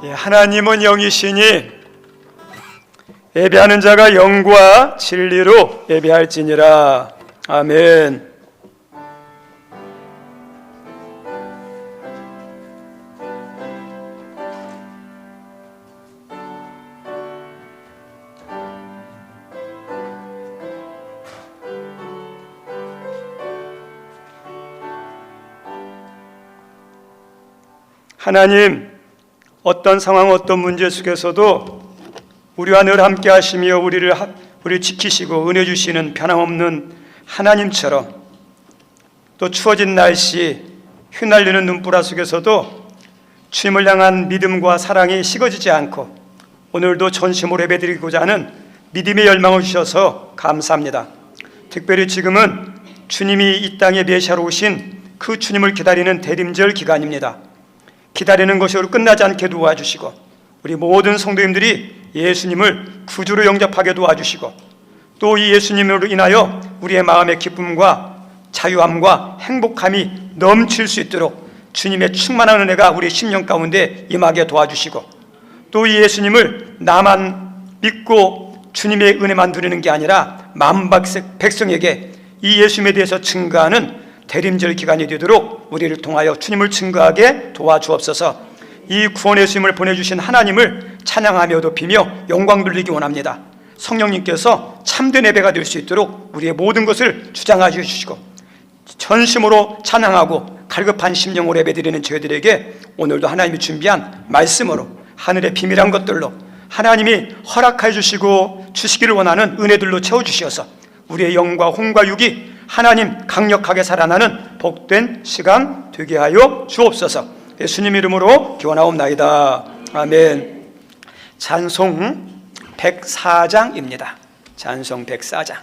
하나님은 영이시니 예배하는 자가 영과 진리로 예배할지니라. 아멘. 하나님, 어떤 상황, 어떤 문제 속에서도 우리와 늘 함께 하시며 우리를 지키시고 은혜 주시는 변함없는 하나님처럼, 또 추워진 날씨, 휘날리는 눈보라 속에서도 주님을 향한 믿음과 사랑이 식어지지 않고 오늘도 전심으로 예배드리고자 하는 믿음의 열망을 주셔서 감사합니다. 특별히 지금은 주님이 이 땅에 메시아로 오신 그 주님을 기다리는 대림절 기간입니다. 기다리는 것으로 끝나지 않게 도와주시고 우리 모든 성도님들이 예수님을 구주로 영접하게 도와주시고 또 이 예수님으로 인하여 우리의 마음의 기쁨과 자유함과 행복함이 넘칠 수 있도록 주님의 충만한 은혜가 우리 심령 가운데 임하게 도와주시고 또 이 예수님을 나만 믿고 주님의 은혜만 누리는 게 아니라 만 백성에게 이 예수님에 대해서 증거하는 대림절 기간이 되도록 우리를 통하여 주님을 증거하게 도와주옵소서. 이 구원의 주님을 보내주신 하나님을 찬양하며 높이며 영광 돌리기 원합니다. 성령님께서 참된 예배가 될 수 있도록 우리의 모든 것을 주장하여 주시고 전심으로 찬양하고 갈급한 심령으로 예배드리는 저희들에게 오늘도 하나님이 준비한 말씀으로 하늘의 비밀한 것들로 하나님이 허락해 주시고 주시기를 원하는 은혜들로 채워주시어서 우리의 영과 혼과 육이 하나님 강력하게 살아나는 복된 시간 되게 하여 주옵소서. 예수님 이름으로 기원하옵나이다. 아멘. 찬송 104장입니다. 찬송 104장.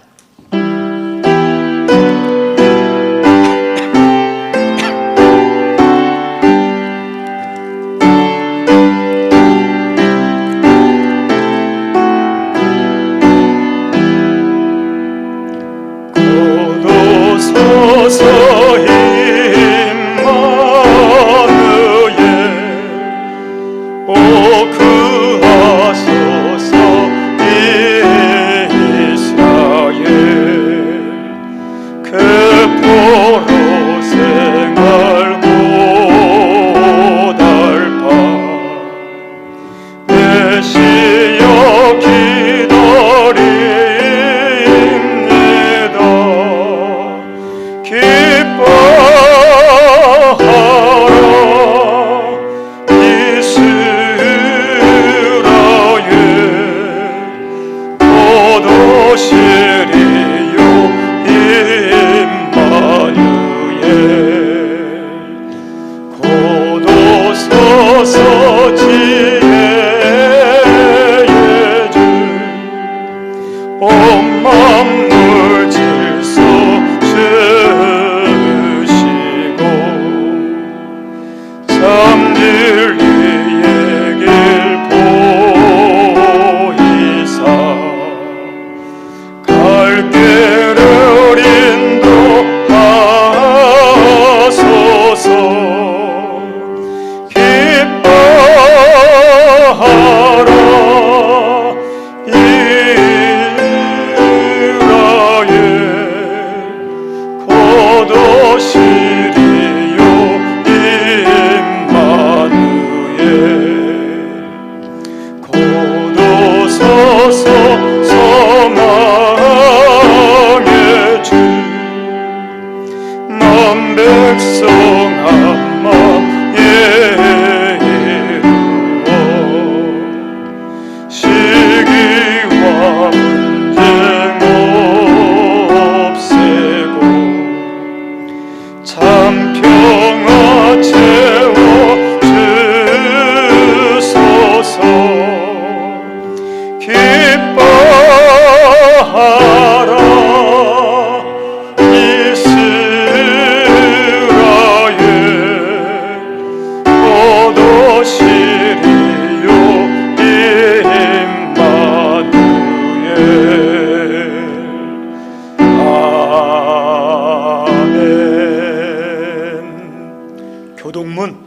교동문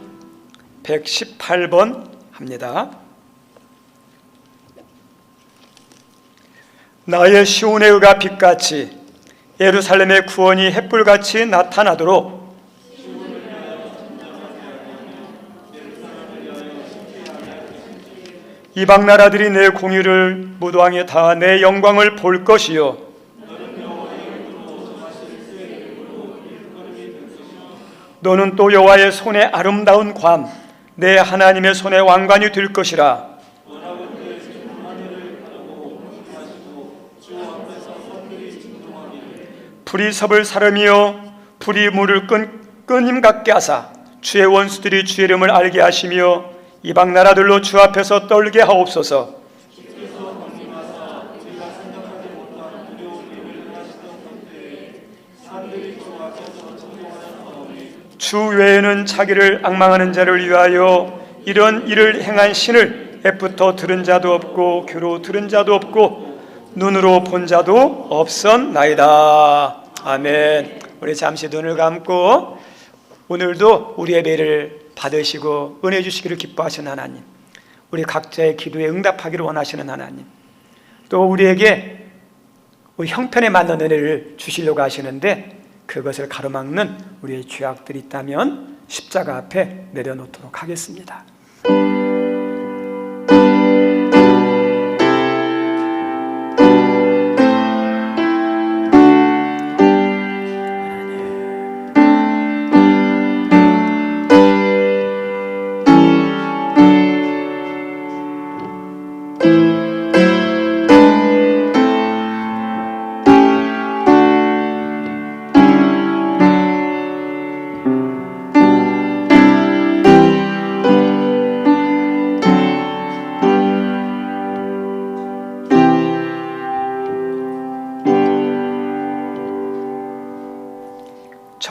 118번 합니다. 나의 시온의 의가 빛같이 예루살렘의 구원이 햇불같이 나타나도록 이방 나라들이 내 공의를 무도항에 다 내 영광을 볼 것이요 너는 또 여호와의 손의 아름다운 관 내 하나님의 손의 왕관이 될 것이라. 불이 섭을 사람이요 불이 물을 끈임 같게 하사 주의 원수들이 주의 이름을 알게 하시며 이방 나라들로 주 앞에서 떨게 하옵소서. 주 외에는 자기를 앙망하는 자를 위하여 이런 일을 행한 신을 애부터 들은 자도 없고 귀로 들은 자도 없고 눈으로 본 자도 없었나이다. 아멘. 우리 잠시 눈을 감고 오늘도 우리 예배를 받으시고 은혜 주시기를 기뻐하시는 하나님, 우리 각자의 기도에 응답하기를 원하시는 하나님, 또 우리에게 우리 형편에 맞는 은혜를 주시려고 하시는데 그것을 가로막는 우리의 죄악들이 있다면 십자가 앞에 내려놓도록 하겠습니다.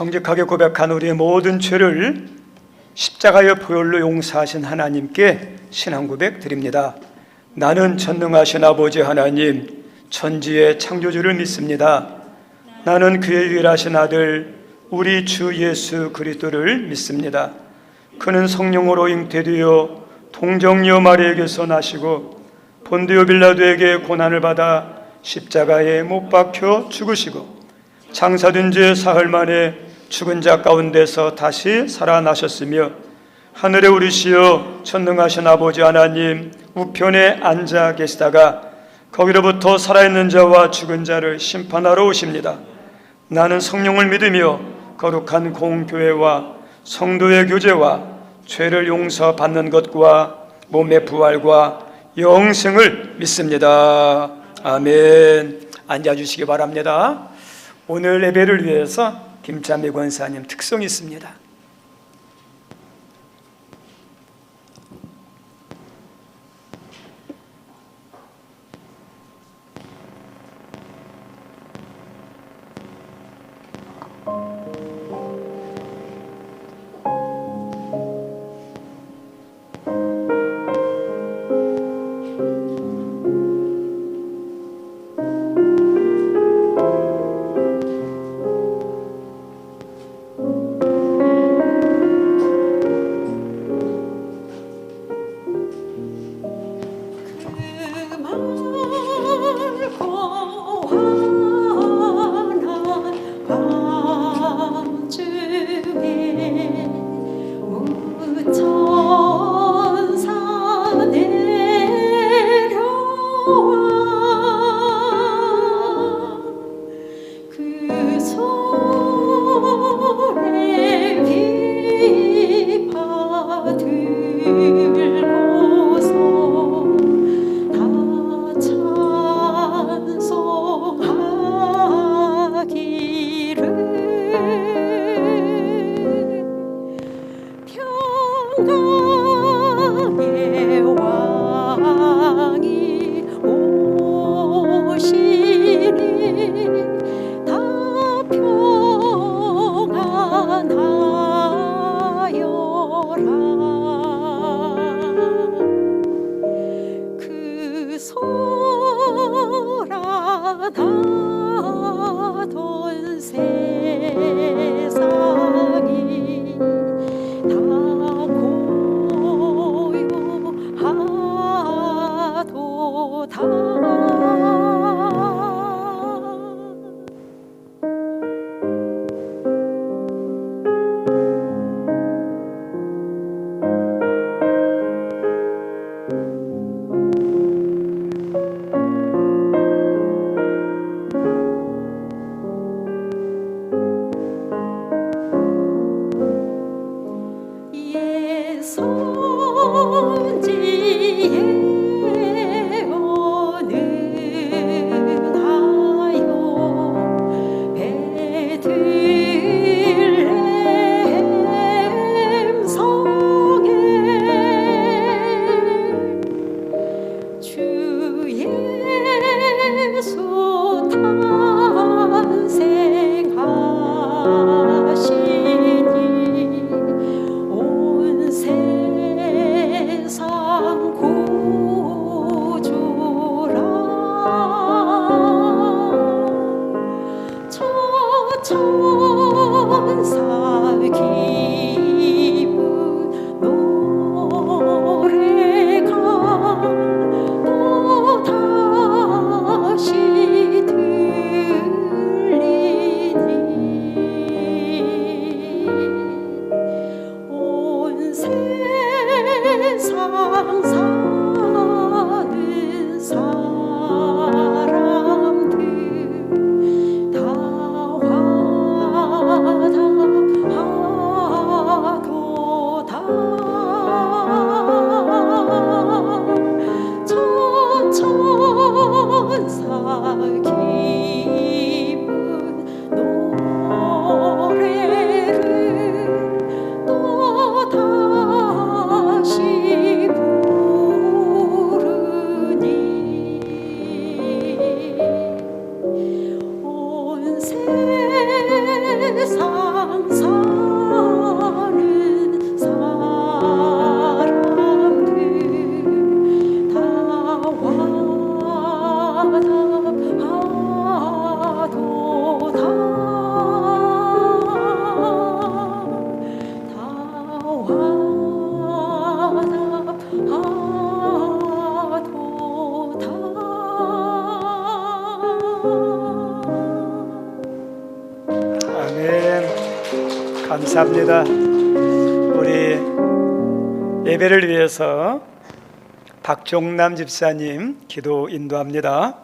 정직하게 고백한 우리의 모든 죄를 십자가의 보혈로 용서하신 하나님께 신앙 고백 드립니다. 나는 전능하신 아버지 하나님, 천지의 창조주를 믿습니다. 나는 그의 유일하신 아들 우리 주 예수 그리스도를 믿습니다. 그는 성령으로 잉태되어 동정녀 마리에게서 나시고 본디오 빌라도에게 고난을 받아 십자가에 못 박혀 죽으시고 장사된 지 사흘 만에 죽은 자 가운데서 다시 살아나셨으며 하늘에 오르시어 전능하신 아버지 하나님 우편에 앉아 계시다가 거기로부터 살아있는 자와 죽은 자를 심판하러 오십니다. 나는 성령을 믿으며 거룩한 공교회와 성도의 교제와 죄를 용서받는 것과 몸의 부활과 영생을 믿습니다. 아멘. 앉아주시기 바랍니다. 오늘 예배를 위해서 김찬미 권사님 특송이 있습니다. 사는 사람들 다 화답하도다. 천천사 기쁜 노래를 또 다시 부르니 온 세상 사는 사람들 다 화답하도다. 다 화답하도다. 아멘. 감사합니다. 우리 예배를 위해서 박종남 집사님 기도 인도합니다.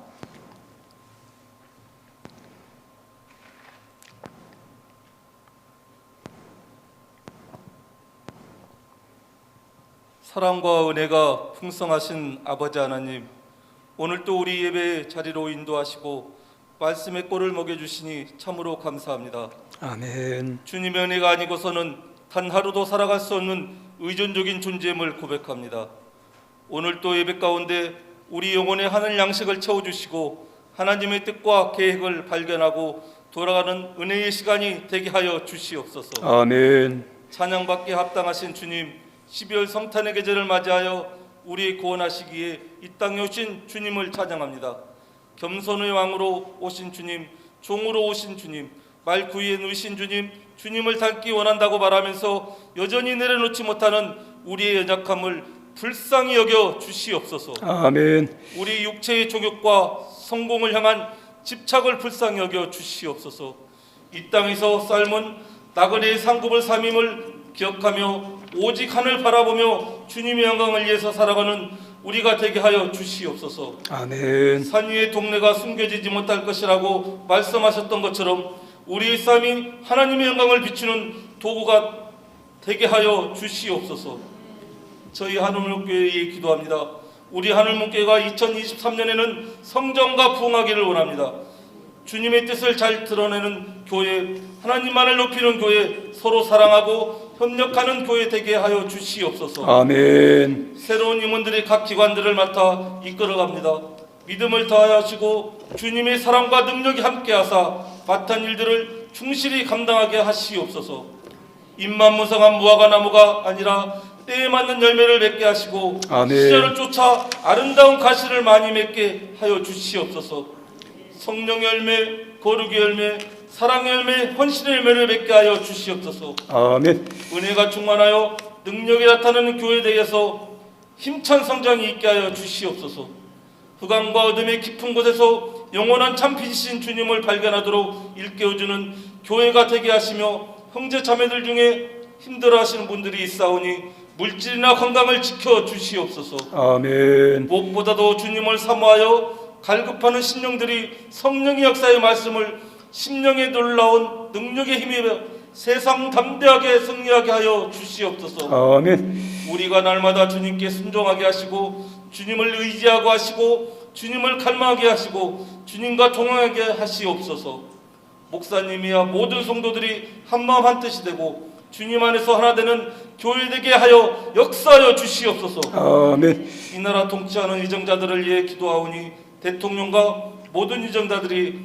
사랑과 은혜가 풍성하신 아버지 하나님, 오늘 또 우리 예배 자리로 인도하시고 말씀의 꼴을 먹여주시니 참으로 감사합니다. 아멘. 주님의 은혜가 아니고서는 단 하루도 살아갈 수 없는 의존적인 존재임을 고백합니다. 오늘 또 예배 가운데 우리 영혼의 하늘 양식을 채워주시고 하나님의 뜻과 계획을 발견하고 돌아가는 은혜의 시간이 되게 하여 주시옵소서. 아멘. 찬양받기에 합당하신 주님, 12월 성탄의 계절을 맞이하여 우리의 구원하시기에 이 땅에 오신 주님을 찬양합니다. 겸손의 왕으로 오신 주님, 종으로 오신 주님, 말구이에 누이신 주님, 주님을 닮기 원한다고 말하면서 여전히 내려놓지 못하는 우리의 연약함을 불쌍히 여겨 주시옵소서. 아멘. 우리 육체의 종욕과 성공을 향한 집착을 불쌍히 여겨 주시옵소서. 이 땅에서 삶은 나그네의 상급을 삼임을 기억하며 오직 하늘 바라보며 주님의 영광을 위해서 살아가는 우리가 되게 하여 주시옵소서. 아멘. 산 위의 동네가 숨겨지지 못할 것이라고 말씀하셨던 것처럼 우리의 삶이 하나님의 영광을 비추는 도구가 되게 하여 주시옵소서. 저희 하늘문교회에 기도합니다. 우리 하늘문교회가 2023년에는 성전과 부흥하기를 원합니다. 주님의 뜻을 잘 드러내는 교회, 하나님만을 높이는 교회, 서로 사랑하고 협력하는 교회 되게 하여 주시옵소서. 아멘. 새로운 임원들이 각 기관들을 맡아 이끌어갑니다. 믿음을 더하시고 주님의 사랑과 능력이 함께하사 맡은 일들을 충실히 감당하게 하시옵소서. 입만무성한 무화과 나무가 아니라 때에 맞는 열매를 맺게 하시고 아멘. 시절을 쫓아 아름다운 가시를 많이 맺게 하여 주시옵소서. 성령 열매, 거룩의 열매, 사랑의 열매, 헌신의 열매를 맺게 하여 주시옵소서. 아멘. 은혜가 충만하여 능력이 나타나는 교회 되어서 힘찬 성장이 있게 하여 주시옵소서. 흑암과 어둠의 깊은 곳에서 영원한 참빛이신 주님을 발견하도록 일깨워주는 교회가 되게 하시며 형제 자매들 중에 힘들어하시는 분들이 있사오니 물질이나 건강을 지켜 주시옵소서. 아멘. 무엇보다도 주님을 사모하여 갈급하는 심령들이 성령의 역사의 말씀을 심령에 놀라운 능력의 힘입어 세상 담대하게 승리하게 하여 주시옵소서. 아멘. 우리가 날마다 주님께 순종하게 하시고 주님을 의지하고 하시고 주님을 갈망하게 하시고 주님과 동행하게 하시옵소서. 목사님이야 모든 성도들이 한마음 한뜻이 되고 주님 안에서 하나 되는 교회 되게 하여 역사하여 주시옵소서. 아멘. 이 나라 통치하는 이정자들을 위해 기도하오니 대통령과 모든 이정자들이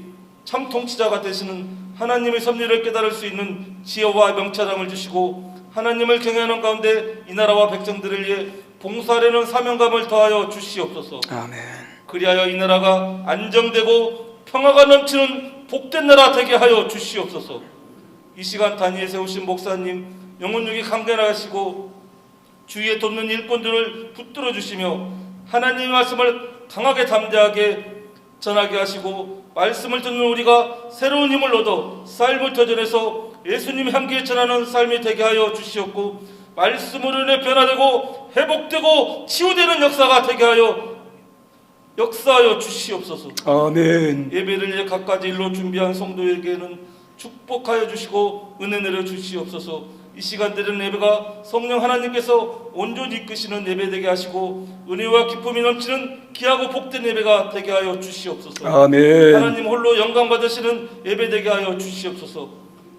참 통치자가 되시는 하나님의 섭리를 깨달을 수 있는 지혜와 명철함을 주시고 하나님을 경외하는 가운데 이 나라와 백성들을 위해 봉사하려는 사명감을 더하여 주시옵소서. 아멘. 그리하여 이 나라가 안정되고 평화가 넘치는 복된 나라 되게 하여 주시옵소서. 이 시간 단위에 세우신 목사님 영혼육이 강건하시고 주위에 돕는 일꾼들을 붙들어 주시며 하나님의 말씀을 강하게 담대하게 전하게 하시고 말씀을 듣는 우리가 새로운 힘을 얻어 삶을 터전해서 예수님 향기에 전하는 삶이 되게 하여 주시옵고 말씀으로 인해 변화되고 회복되고 치유되는 역사가 되게 하여 역사하여 주시옵소서. 아멘. 예배를 이제 각가지 일로 준비한 성도에게는 축복하여 주시고 은혜 내려 주시옵소서. 이 시간 드리는 예배가 성령 하나님께서 온전히 이끄시는 예배 되게 하시고 은혜와 기쁨이 넘치는 귀하고 복된 예배가 되게 하여 주시옵소서. 아멘. 하나님 홀로 영광 받으시는 예배 되게 하여 주시옵소서.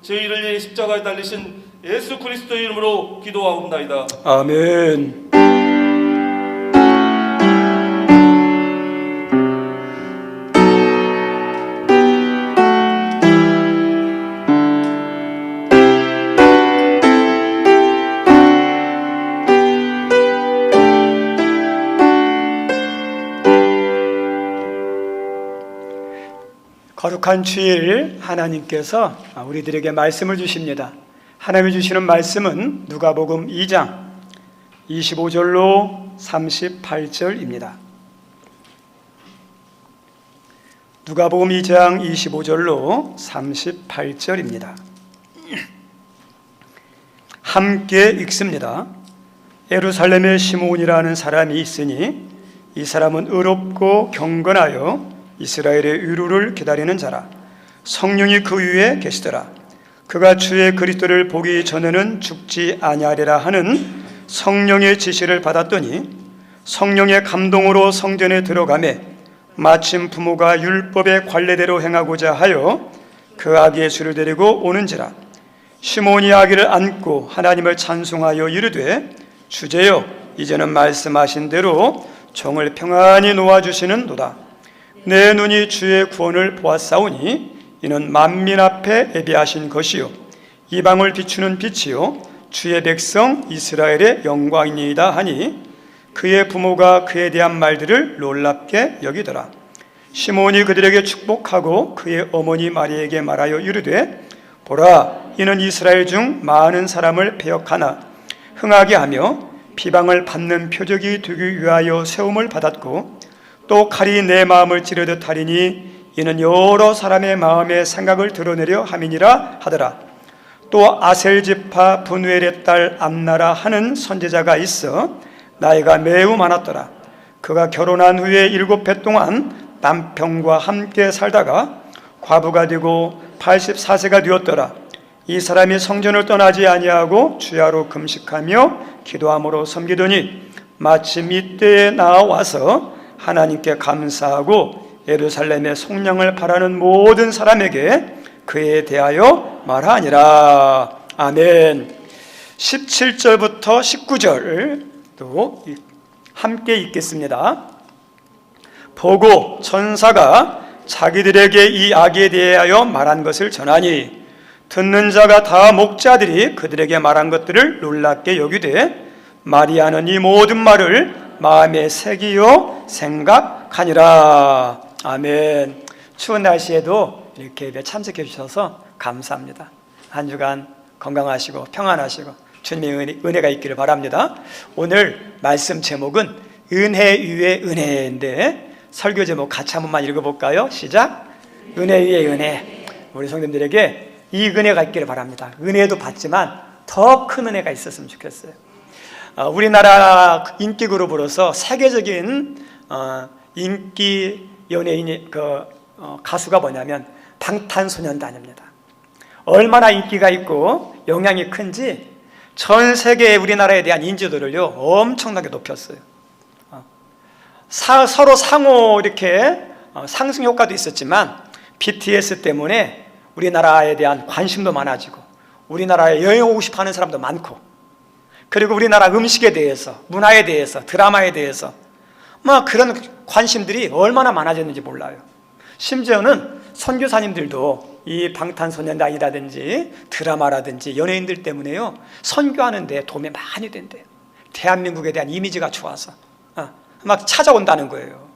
저희를 위해 십자가에 달리신 예수 그리스도의 이름으로 기도하옵나이다. 아멘. 거룩한 주일 하나님께서 우리들에게 말씀을 주십니다. 하나님이 주시는 말씀은 누가복음 2장 25절로 38절입니다. 누가복음 2장 25절로 38절입니다. 함께 읽습니다. 예루살렘에 시므온이라는 사람이 있으니 이 사람은 의롭고 경건하여 이스라엘의 의로를 기다리는 자라. 성령이 그 위에 계시더라. 그가 주의 그리스도를 보기 전에는 죽지 아니하리라 하는 성령의 지시를 받았더니 성령의 감동으로 성전에 들어가매 마침 부모가 율법의 관례대로 행하고자 하여 그 아기 예수를 데리고 오는지라. 시몬이 아기를 안고 하나님을 찬송하여 이르되 주제여 이제는 말씀하신 대로 종을 평안히 놓아주시는도다. 내 눈이 주의 구원을 보았사오니 이는 만민 앞에 예비하신 것이요 이방을 비추는 빛이요 주의 백성 이스라엘의 영광이니이다 하니 그의 부모가 그에 대한 말들을 놀랍게 여기더라. 시몬이 그들에게 축복하고 그의 어머니 마리에게 말하여 이르되 보라 이는 이스라엘 중 많은 사람을 배역하나 흥하게 하며 비방을 받는 표적이 되기 위하여 세움을 받았고 또 칼이 내 마음을 찌르듯 하리니 이는 여러 사람의 마음의 생각을 드러내려 함이니라 하더라. 또 아셀지파 분우엘의 딸 암나라 하는 선지자가 있어 나이가 매우 많았더라. 그가 결혼한 후에 7해 동안 남편과 함께 살다가 과부가 되고 84세가 되었더라. 이 사람이 성전을 떠나지 아니하고 주야로 금식하며 기도함으로 섬기더니 마침 이때에 나와서 하나님께 감사하고 예루살렘의 속량을 바라는 모든 사람에게 그에 대하여 말하니라. 아멘. 17절부터 19절도 함께 읽겠습니다. 보고 천사가 자기들에게 이 아기에 대하여 말한 것을 전하니 듣는 자가 다 목자들이 그들에게 말한 것들을 놀랍게 여기되 마리아는 이 모든 말을 마음에 새기어 생각하니라. 아멘. 추운 날씨에도 이렇게 예배 참석해 주셔서 감사합니다. 한 주간 건강하시고 평안하시고 주님의 은혜가 있기를 바랍니다. 오늘 말씀 제목은 은혜 위에 은혜인데 설교 제목 같이 한 번만 읽어볼까요? 시작. 은혜 위에 은혜. 우리 성도님들에게 이 은혜가 있기를 바랍니다. 은혜도 받지만 더 큰 은혜가 있었으면 좋겠어요. 우리나라 인기 그룹으로서 세계적인 인기 연예인 가수가 뭐냐면 방탄소년단입니다. 얼마나 인기가 있고 영향이 큰지 전 세계의 우리나라에 대한 인지도를요 엄청나게 높였어요. 서로 상호 이렇게 상승 효과도 있었지만 BTS 때문에 우리나라에 대한 관심도 많아지고 우리나라에 여행 오고 싶어 하는 사람도 많고 그리고 우리나라 음식에 대해서 문화에 대해서 드라마에 대해서 그런 관심들이 얼마나 많아졌는지 몰라요. 심지어는 선교사님들도 이 방탄소년단이라든지 드라마라든지 연예인들 때문에요 선교하는 데 도움이 많이 된대요. 대한민국에 대한 이미지가 좋아서 막 찾아온다는 거예요.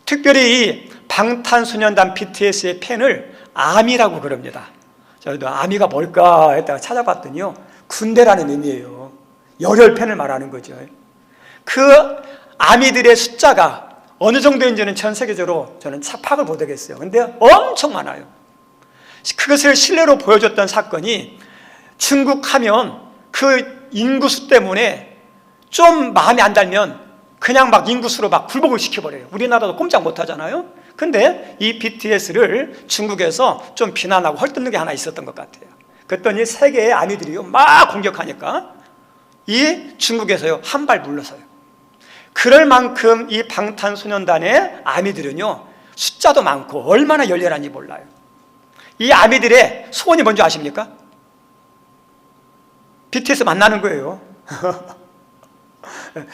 특별히 이 방탄소년단 BTS의 팬을 아미라고 그럽니다. 저도 아미가 뭘까 했다가 찾아봤더니요 군대라는 의미예요. 열혈 팬을 말하는 거죠. 그 아미들의 숫자가 어느 정도인지는 전 세계적으로 저는 파악을 못하겠어요. 근데 엄청 많아요. 그것을 실내로 보여줬던 사건이 중국 하면 그 인구수 때문에 좀 마음에 안 달면 그냥 막 인구수로 막 굴복을 시켜버려요. 우리나라도 꼼짝 못하잖아요. 근데 이 BTS를 중국에서 좀 비난하고 헐뜯는 게 하나 있었던 것 같아요. 그랬더니 세계의 아미들이요 막 공격하니까 이 중국에서요 한 발 물러서요. 그럴 만큼 이 방탄소년단의 아미들은요 숫자도 많고 얼마나 열렬한지 몰라요. 이 아미들의 소원이 뭔지 아십니까? BTS 만나는 거예요.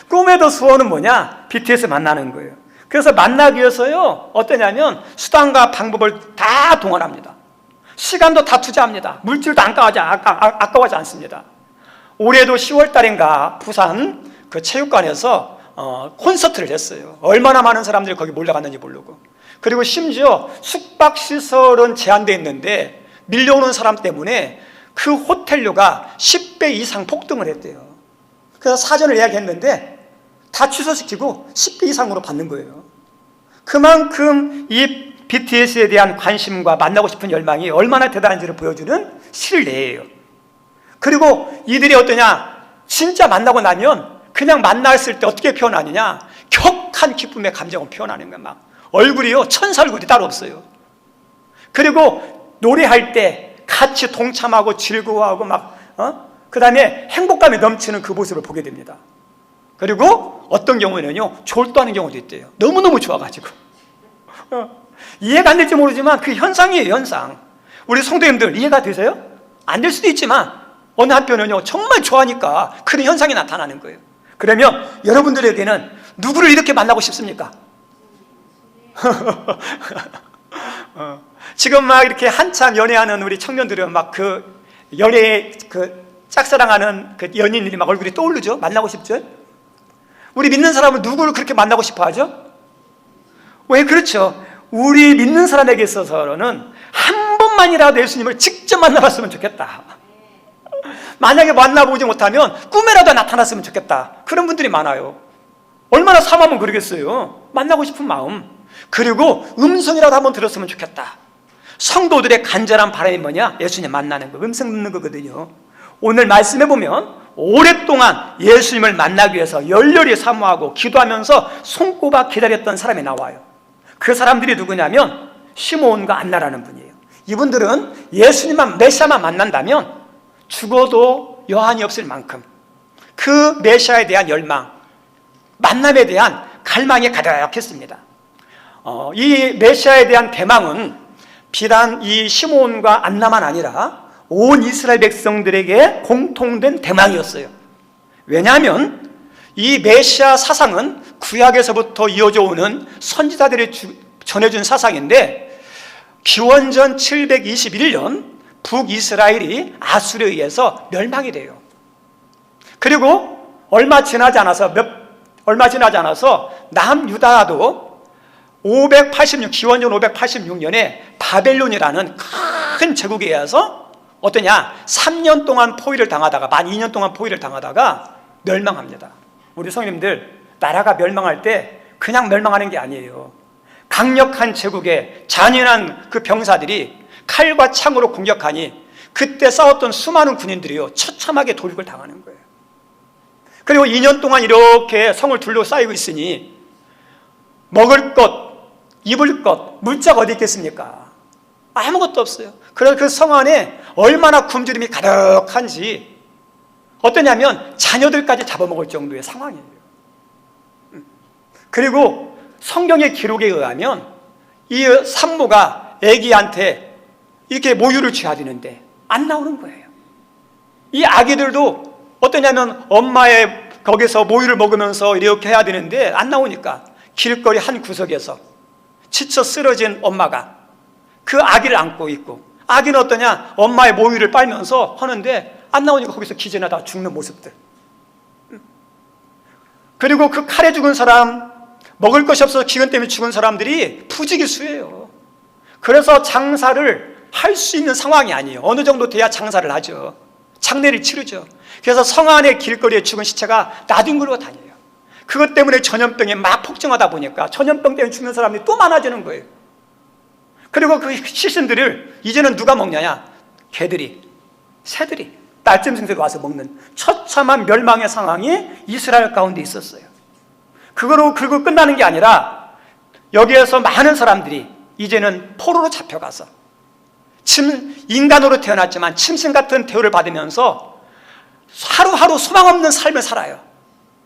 꿈에도 소원은 뭐냐? BTS 만나는 거예요. 그래서 만나기 위해서요 어떠냐면 수단과 방법을 다 동원합니다. 시간도 다 투자합니다. 물질도 아까워하지 않습니다. 올해도 10월 달인가 부산 그 체육관에서 콘서트를 했어요. 얼마나 많은 사람들이 거기 몰려갔는지 모르고. 그리고 심지어 숙박시설은 제한되어 있는데 밀려오는 사람 때문에 그 호텔료가 10배 이상 폭등을 했대요. 그래서 사전을 예약했는데 다 취소시키고 10배 이상으로 받는 거예요. 그만큼 이 BTS에 대한 관심과 만나고 싶은 열망이 얼마나 대단한지를 보여주는 실내예요. 그리고 이들이 어떠냐? 진짜 만나고 나면 그냥 만났을 때 어떻게 표현하느냐? 격한 기쁨의 감정을 표현하는 거야. 막 얼굴이요 천사 얼굴이 따로 없어요. 그리고 노래할 때 같이 동참하고 즐거워하고 막 그 다음에 행복감이 넘치는 그 모습을 보게 됩니다. 그리고 어떤 경우에는요 졸도하는 경우도 있대요. 너무너무 좋아가지고 이해가 안 될지 모르지만 그 현상이에요. 현상. 우리 성도님들 이해가 되세요? 안 될 수도 있지만 어느 한편은요 정말 좋아하니까 그런 현상이 나타나는 거예요. 그러면 여러분들에게는 누구를 이렇게 만나고 싶습니까? 지금 막 이렇게 한참 연애하는 우리 청년들은 막 그 연애 그 짝사랑하는 그 연인들이 막 얼굴이 떠오르죠? 만나고 싶죠? 우리 믿는 사람은 누구를 그렇게 만나고 싶어 하죠? 왜 그렇죠? 우리 믿는 사람에게 있어서는 한 번만이라도 예수님을 직접 만나봤으면 좋겠다. 만약에 만나보지 못하면 꿈에라도 나타났으면 좋겠다. 그런 분들이 많아요. 얼마나 사모하면 그러겠어요. 만나고 싶은 마음. 그리고 음성이라도 한번 들었으면 좋겠다. 성도들의 간절한 바람이 뭐냐? 예수님 만나는 거, 음성 듣는 거거든요. 오늘 말씀해 보면 오랫동안 예수님을 만나기 위해서 열렬히 사모하고 기도하면서 손꼽아 기다렸던 사람이 나와요. 그 사람들이 누구냐면 시므온과 안나라는 분이에요. 이분들은 예수님만 메시아만 만난다면 죽어도 여한이 없을 만큼 그 메시아에 대한 열망, 만남에 대한 갈망이 가득했습니다. 이 메시아에 대한 대망은 비단 이 시므온과 안나만 아니라 온 이스라엘 백성들에게 공통된 대망이었어요. 왜냐하면 이 메시아 사상은 구약에서부터 이어져 오는 선지자들이 전해준 사상인데 기원전 721년 북이스라엘이 아수르에 의해서 멸망이 돼요. 그리고 얼마 지나지 않아서 남유다도 기원전 586년에 바벨론이라는 큰 제국에 의해서 어떠냐? 3년 동안 포위를 당하다가 만 2년 동안 포위를 당하다가 멸망합니다. 우리 성님들 나라가 멸망할 때 그냥 멸망하는 게 아니에요. 강력한 제국의 잔인한 그 병사들이 칼과 창으로 공격하니 그때 싸웠던 수많은 군인들이요 처참하게 도륙을 당하는 거예요. 그리고 2년 동안 이렇게 성을 둘러싸이고 있으니 먹을 것, 입을 것, 물자가 어디 있겠습니까? 아무것도 없어요. 그래서 그 성 안에 얼마나 굶주림이 가득한지 어떠냐면 자녀들까지 잡아먹을 정도의 상황이에요. 그리고 성경의 기록에 의하면 이 산모가 아기한테 이렇게 모유를 줘야 되는데 안 나오는 거예요. 이 아기들도 어떠냐면 엄마의 거기서 모유를 먹으면서 이렇게 해야 되는데 안 나오니까 길거리 한 구석에서 지쳐 쓰러진 엄마가 그 아기를 안고 있고 아기는 어떠냐? 엄마의 모유를 빨면서 하는데 안 나오니까 거기서 기절하다 죽는 모습들. 그리고 그 칼에 죽은 사람, 먹을 것이 없어서 기근 때문에 죽은 사람들이 부지기수예요. 그래서 장사를 할 수 있는 상황이 아니에요. 어느 정도 돼야 장사를 하죠. 장례를 치르죠. 그래서 성 안의 길거리에 죽은 시체가 나뒹굴고 다녀요. 그것 때문에 전염병이 막 폭증하다 보니까 전염병 때문에 죽는 사람들이 또 많아지는 거예요. 그리고 그 시신들을 이제는 누가 먹냐냐? 개들이, 새들이 날점 생선이 와서 먹는 처참한 멸망의 상황이 이스라엘 가운데 있었어요. 그거 끝나는 게 아니라 여기에서 많은 사람들이 이제는 포로로 잡혀가서 인간으로 태어났지만 짐승 같은 대우를 받으면서 하루하루 소망 없는 삶을 살아요.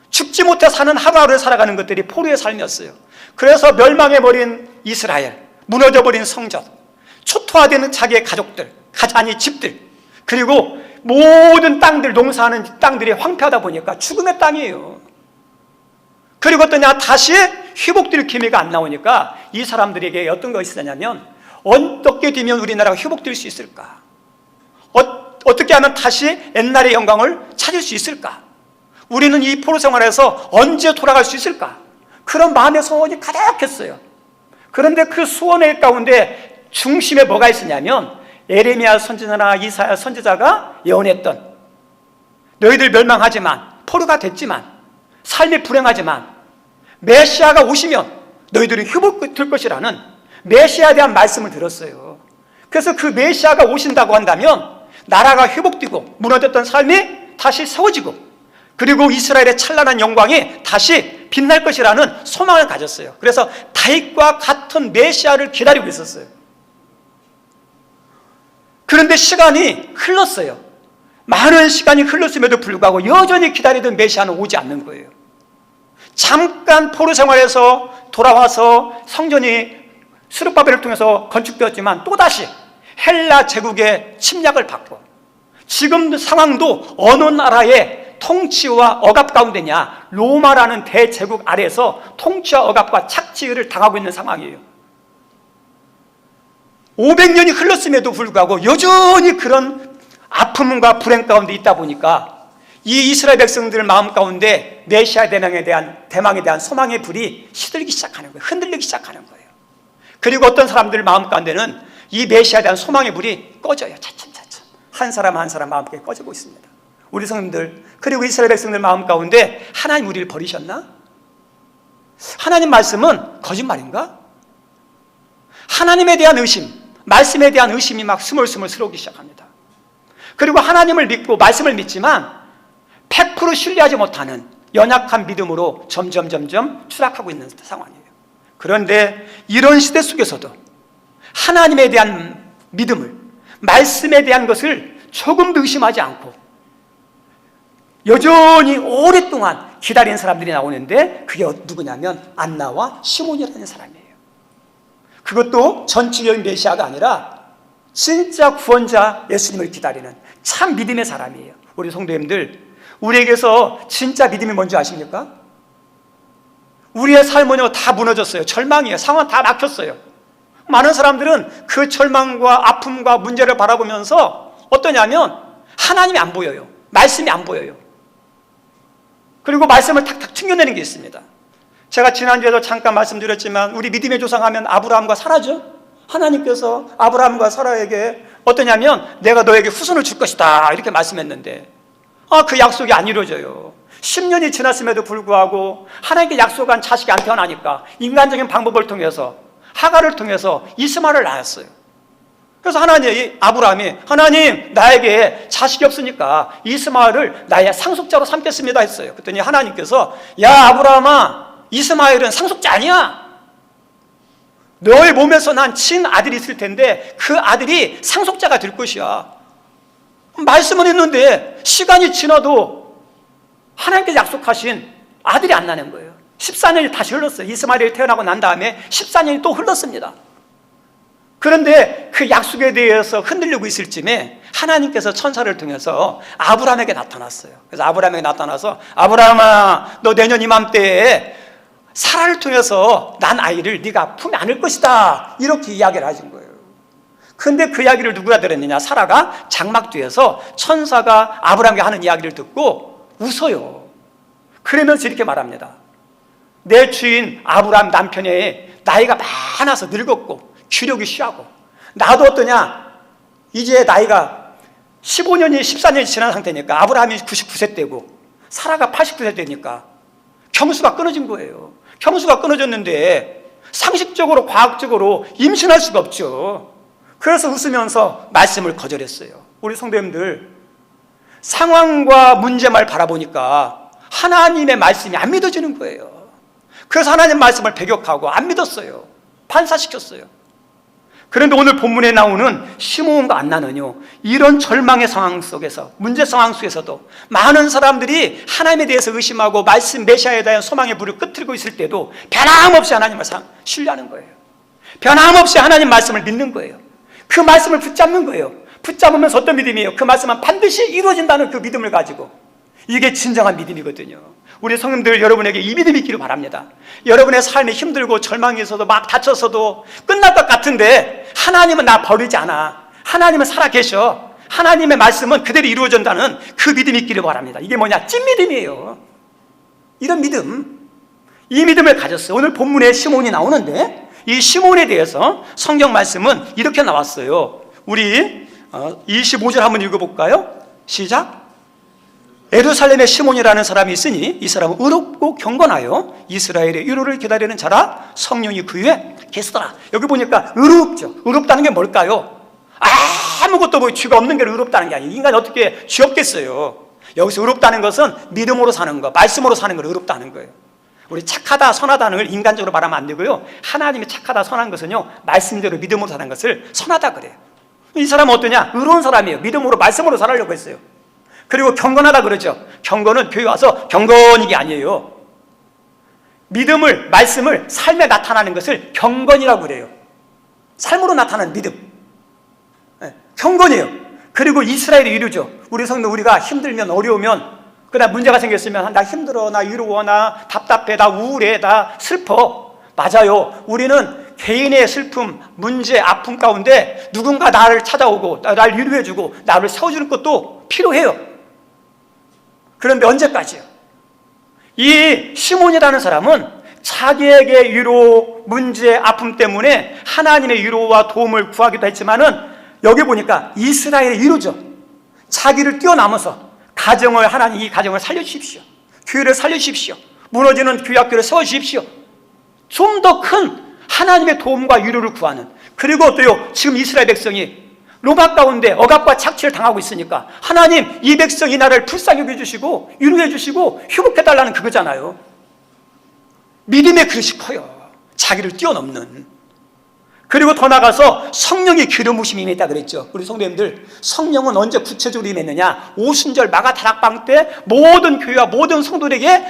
죽지 못해 사는 하루하루를 살아가는 것들이 포로의 삶이었어요. 그래서 멸망해버린 이스라엘, 무너져버린 성전, 초토화되는 자기의 가족들, 집들, 그리고 모든 땅들, 농사하는 땅들이 황폐하다 보니까 죽음의 땅이에요. 그리고 어떠냐, 다시 회복될 기미가 안 나오니까 이 사람들에게 어떤 것이 있었냐면, 어떻게 되면 우리나라가 회복될 수 있을까? 어떻게 하면 다시 옛날의 영광을 찾을 수 있을까? 우리는 이 포로 생활에서 언제 돌아갈 수 있을까? 그런 마음의 소원이 가득했어요. 그런데 그 소원의 가운데 중심에 뭐가 있었냐면, 예레미야 선지자나 이사야 선지자가 예언했던, 너희들 멸망하지만, 포로가 됐지만, 삶이 불행하지만 메시아가 오시면 너희들은 회복될 것이라는 메시아에 대한 말씀을 들었어요. 그래서 그 메시아가 오신다고 한다면 나라가 회복되고 무너졌던 삶이 다시 세워지고, 그리고 이스라엘의 찬란한 영광이 다시 빛날 것이라는 소망을 가졌어요. 그래서 다윗과 같은 메시아를 기다리고 있었어요. 그런데 시간이 흘렀어요. 많은 시간이 흘렀음에도 불구하고 여전히 기다리던 메시아는 오지 않는 거예요. 잠깐 포로 생활에서 돌아와서 성전이 스룹바벨을 통해서 건축되었지만 또다시 헬라 제국의 침략을 받고, 지금 상황도 어느 나라의 통치와 억압 가운데냐, 로마라는 대제국 아래에서 통치와 억압과 착취를 당하고 있는 상황이에요. 500년이 흘렀음에도 불구하고 여전히 그런 아픔과 불행 가운데 있다 보니까 이 이스라엘 백성들 마음 가운데 메시아 대망에 대한 소망의 불이 시들기 시작하는 거예요. 흔들리기 시작하는 거예요. 그리고 어떤 사람들 마음 가운데는 이 메시아에 대한 소망의 불이 꺼져요. 차츰차츰 한 사람 한 사람 마음 가운데 꺼지고 있습니다. 우리 성도님들, 그리고 이스라엘 백성들 마음 가운데 하나님 우리를 버리셨나? 하나님 말씀은 거짓말인가? 하나님에 대한 의심, 말씀에 대한 의심이 막 스물스물 들어오기 시작합니다. 그리고 하나님을 믿고 말씀을 믿지만 100% 신뢰하지 못하는 연약한 믿음으로 점점 추락하고 있는 상황이에요. 그런데 이런 시대 속에서도 하나님에 대한 믿음을, 말씀에 대한 것을 조금도 의심하지 않고 여전히 오랫동안 기다린 사람들이 나오는데, 그게 누구냐면 안나와 시몬이라는 사람이에요. 그것도 전치적인 메시아가 아니라 진짜 구원자 예수님을 기다리는 참 믿음의 사람이에요. 우리 성도님들, 우리에게서 진짜 믿음이 뭔지 아십니까? 우리의 삶은요 다 무너졌어요. 절망이에요. 상황 다 막혔어요. 많은 사람들은 그 절망과 아픔과 문제를 바라보면서 어떠냐면 하나님이 안 보여요. 말씀이 안 보여요. 그리고 말씀을 탁탁 튕겨내는 게 있습니다. 제가 지난주에도 잠깐 말씀드렸지만 우리 믿음의 조상하면 아브라함과 사라죠. 하나님께서 아브라함과 사라에게 어떠냐면 내가 너에게 후손을 줄 것이다 이렇게 말씀했는데 그 약속이 안 이루어져요. 10년이 지났음에도 불구하고 하나님께 약속한 자식이 안 태어나니까 인간적인 방법을 통해서 하갈을 통해서 이스마엘을 낳았어요. 그래서 아브라함이 하나님 나에게 자식이 없으니까 이스마엘을 나의 상속자로 삼겠습니다 했어요. 그랬더니 하나님께서 야 아브라함아, 이스마엘은 상속자 아니야. 너의 몸에서 난 친아들이 있을 텐데 그 아들이 상속자가 될 것이야. 말씀은 했는데 시간이 지나도 하나님께 약속하신 아들이 안 나는 거예요. 14년이 다시 흘렀어요. 이스마엘이 태어나고 난 다음에 14년이 또 흘렀습니다. 그런데 그 약속에 대해서 흔들리고 있을 쯤에 하나님께서 천사를 통해서 아브라함에게 나타났어요. 그래서 아브라함에게 나타나서 아브라함아, 너 내년 이맘때에 사라를 통해서 난 아이를 네가 품에 안을 것이다 이렇게 이야기를 하신 거예요. 근데 그 이야기를 누구가 들었느냐? 사라가 장막 뒤에서 천사가 아브라함에게 하는 이야기를 듣고 웃어요. 그러면서 이렇게 말합니다. 내 주인 아브라함 남편이 나이가 많아서 늙었고 기력이 쉬하고 나도 어떠냐? 이제 나이가 15년이 14년이 지난 상태니까 아브라함이 99세 때고 사라가 89세 되니까 경수가 끊어진 거예요. 경수가 끊어졌는데 상식적으로 과학적으로 임신할 수가 없죠. 그래서 웃으면서 말씀을 거절했어요. 우리 성도님들, 상황과 문제만 바라보니까 하나님의 말씀이 안 믿어지는 거예요. 그래서 하나님 말씀을 배격하고 안 믿었어요. 반사시켰어요. 그런데 오늘 본문에 나오는 시므온과 안나는요, 이런 절망의 상황 속에서, 문제 상황 속에서도 많은 사람들이 하나님에 대해서 의심하고 말씀 메시아에 대한 소망의 불을 끄트리고 있을 때도 변함없이 하나님을 신뢰하는 거예요. 변함없이 하나님 말씀을 믿는 거예요. 그 말씀을 붙잡는 거예요. 붙잡으면서 어떤 믿음이에요? 그 말씀은 반드시 이루어진다는 그 믿음을 가지고. 이게 진정한 믿음이거든요. 우리 성님들 여러분에게 이 믿음이 있기를 바랍니다. 여러분의 삶이 힘들고 절망이 있어도 막 다쳤어도 끝날 것 같은데 하나님은 나 버리지 않아. 하나님은 살아계셔. 하나님의 말씀은 그대로 이루어진다는 그 믿음이 있기를 바랍니다. 이게 뭐냐? 찐믿음이에요. 이런 믿음, 이 믿음을 가졌어요. 오늘 본문에 시몬이 나오는데 이 시몬에 대해서 성경 말씀은 이렇게 나왔어요. 우리 25절 한번 읽어볼까요? 시작. 예루살렘에 시몬이라는 사람이 있으니 이 사람은 의롭고 경건하여 이스라엘의 위로를 기다리는 자라 성령이 그 위에 계시더라. 여기 보니까 의롭죠. 의롭다는 게 뭘까요? 아무것도 뭐 죄가 없는 게 의롭다는 게 아니에요. 인간이 어떻게 죄 없겠어요? 여기서 의롭다는 것은 믿음으로 사는 거, 말씀으로 사는 걸 의롭다는 거예요. 우리 착하다 선하다는 걸 인간적으로 말하면 안 되고요, 하나님이 착하다 선한 것은요 말씀대로 믿음으로 사는 것을 선하다 그래요. 이 사람은 어떠냐? 의로운 사람이에요. 믿음으로 말씀으로 살아려고 했어요. 그리고 경건하다 그러죠. 경건은 교회 와서 경건이게 아니에요. 믿음을, 말씀을 삶에 나타나는 것을 경건이라고 그래요. 삶으로 나타나는 믿음, 경건이에요. 그리고 이스라엘이 이루죠. 우리 성도, 우리가 힘들면, 어려우면, 그다음 문제가 생겼으면 나 힘들어, 나 위로워, 나 답답해, 나 우울해, 나 슬퍼. 맞아요. 우리는 개인의 슬픔, 문제, 아픔 가운데 누군가 나를 찾아오고 나를 위로해주고 나를 세워주는 것도 필요해요. 그런데 언제까지요? 이 시몬이라는 사람은 자기에게 위로, 문제, 아픔 때문에 하나님의 위로와 도움을 구하기도 했지만은 여기 보니까 이스라엘의 위로죠. 자기를 뛰어넘어서 가정을, 하나님 이 가정을 살려주십시오. 교회를 살려주십시오. 무너지는 교회 학교를 세워주십시오. 좀 더 큰 하나님의 도움과 위로를 구하는. 그리고 또요, 지금 이스라엘 백성이 로마 가운데 억압과 착취를 당하고 있으니까 하나님 이 백성 이 나라를 불쌍히 여겨주시고 위로해주시고 회복해달라는 그거잖아요. 믿음의 그릇이 커요. 자기를 뛰어넘는. 그리고 더 나가서 성령의 기름 부심이 임했다 그랬죠. 우리 성도님들, 성령은 언제 구체적으로 임했느냐? 오순절 마가 다락방 때 모든 교회와 모든 성도들에게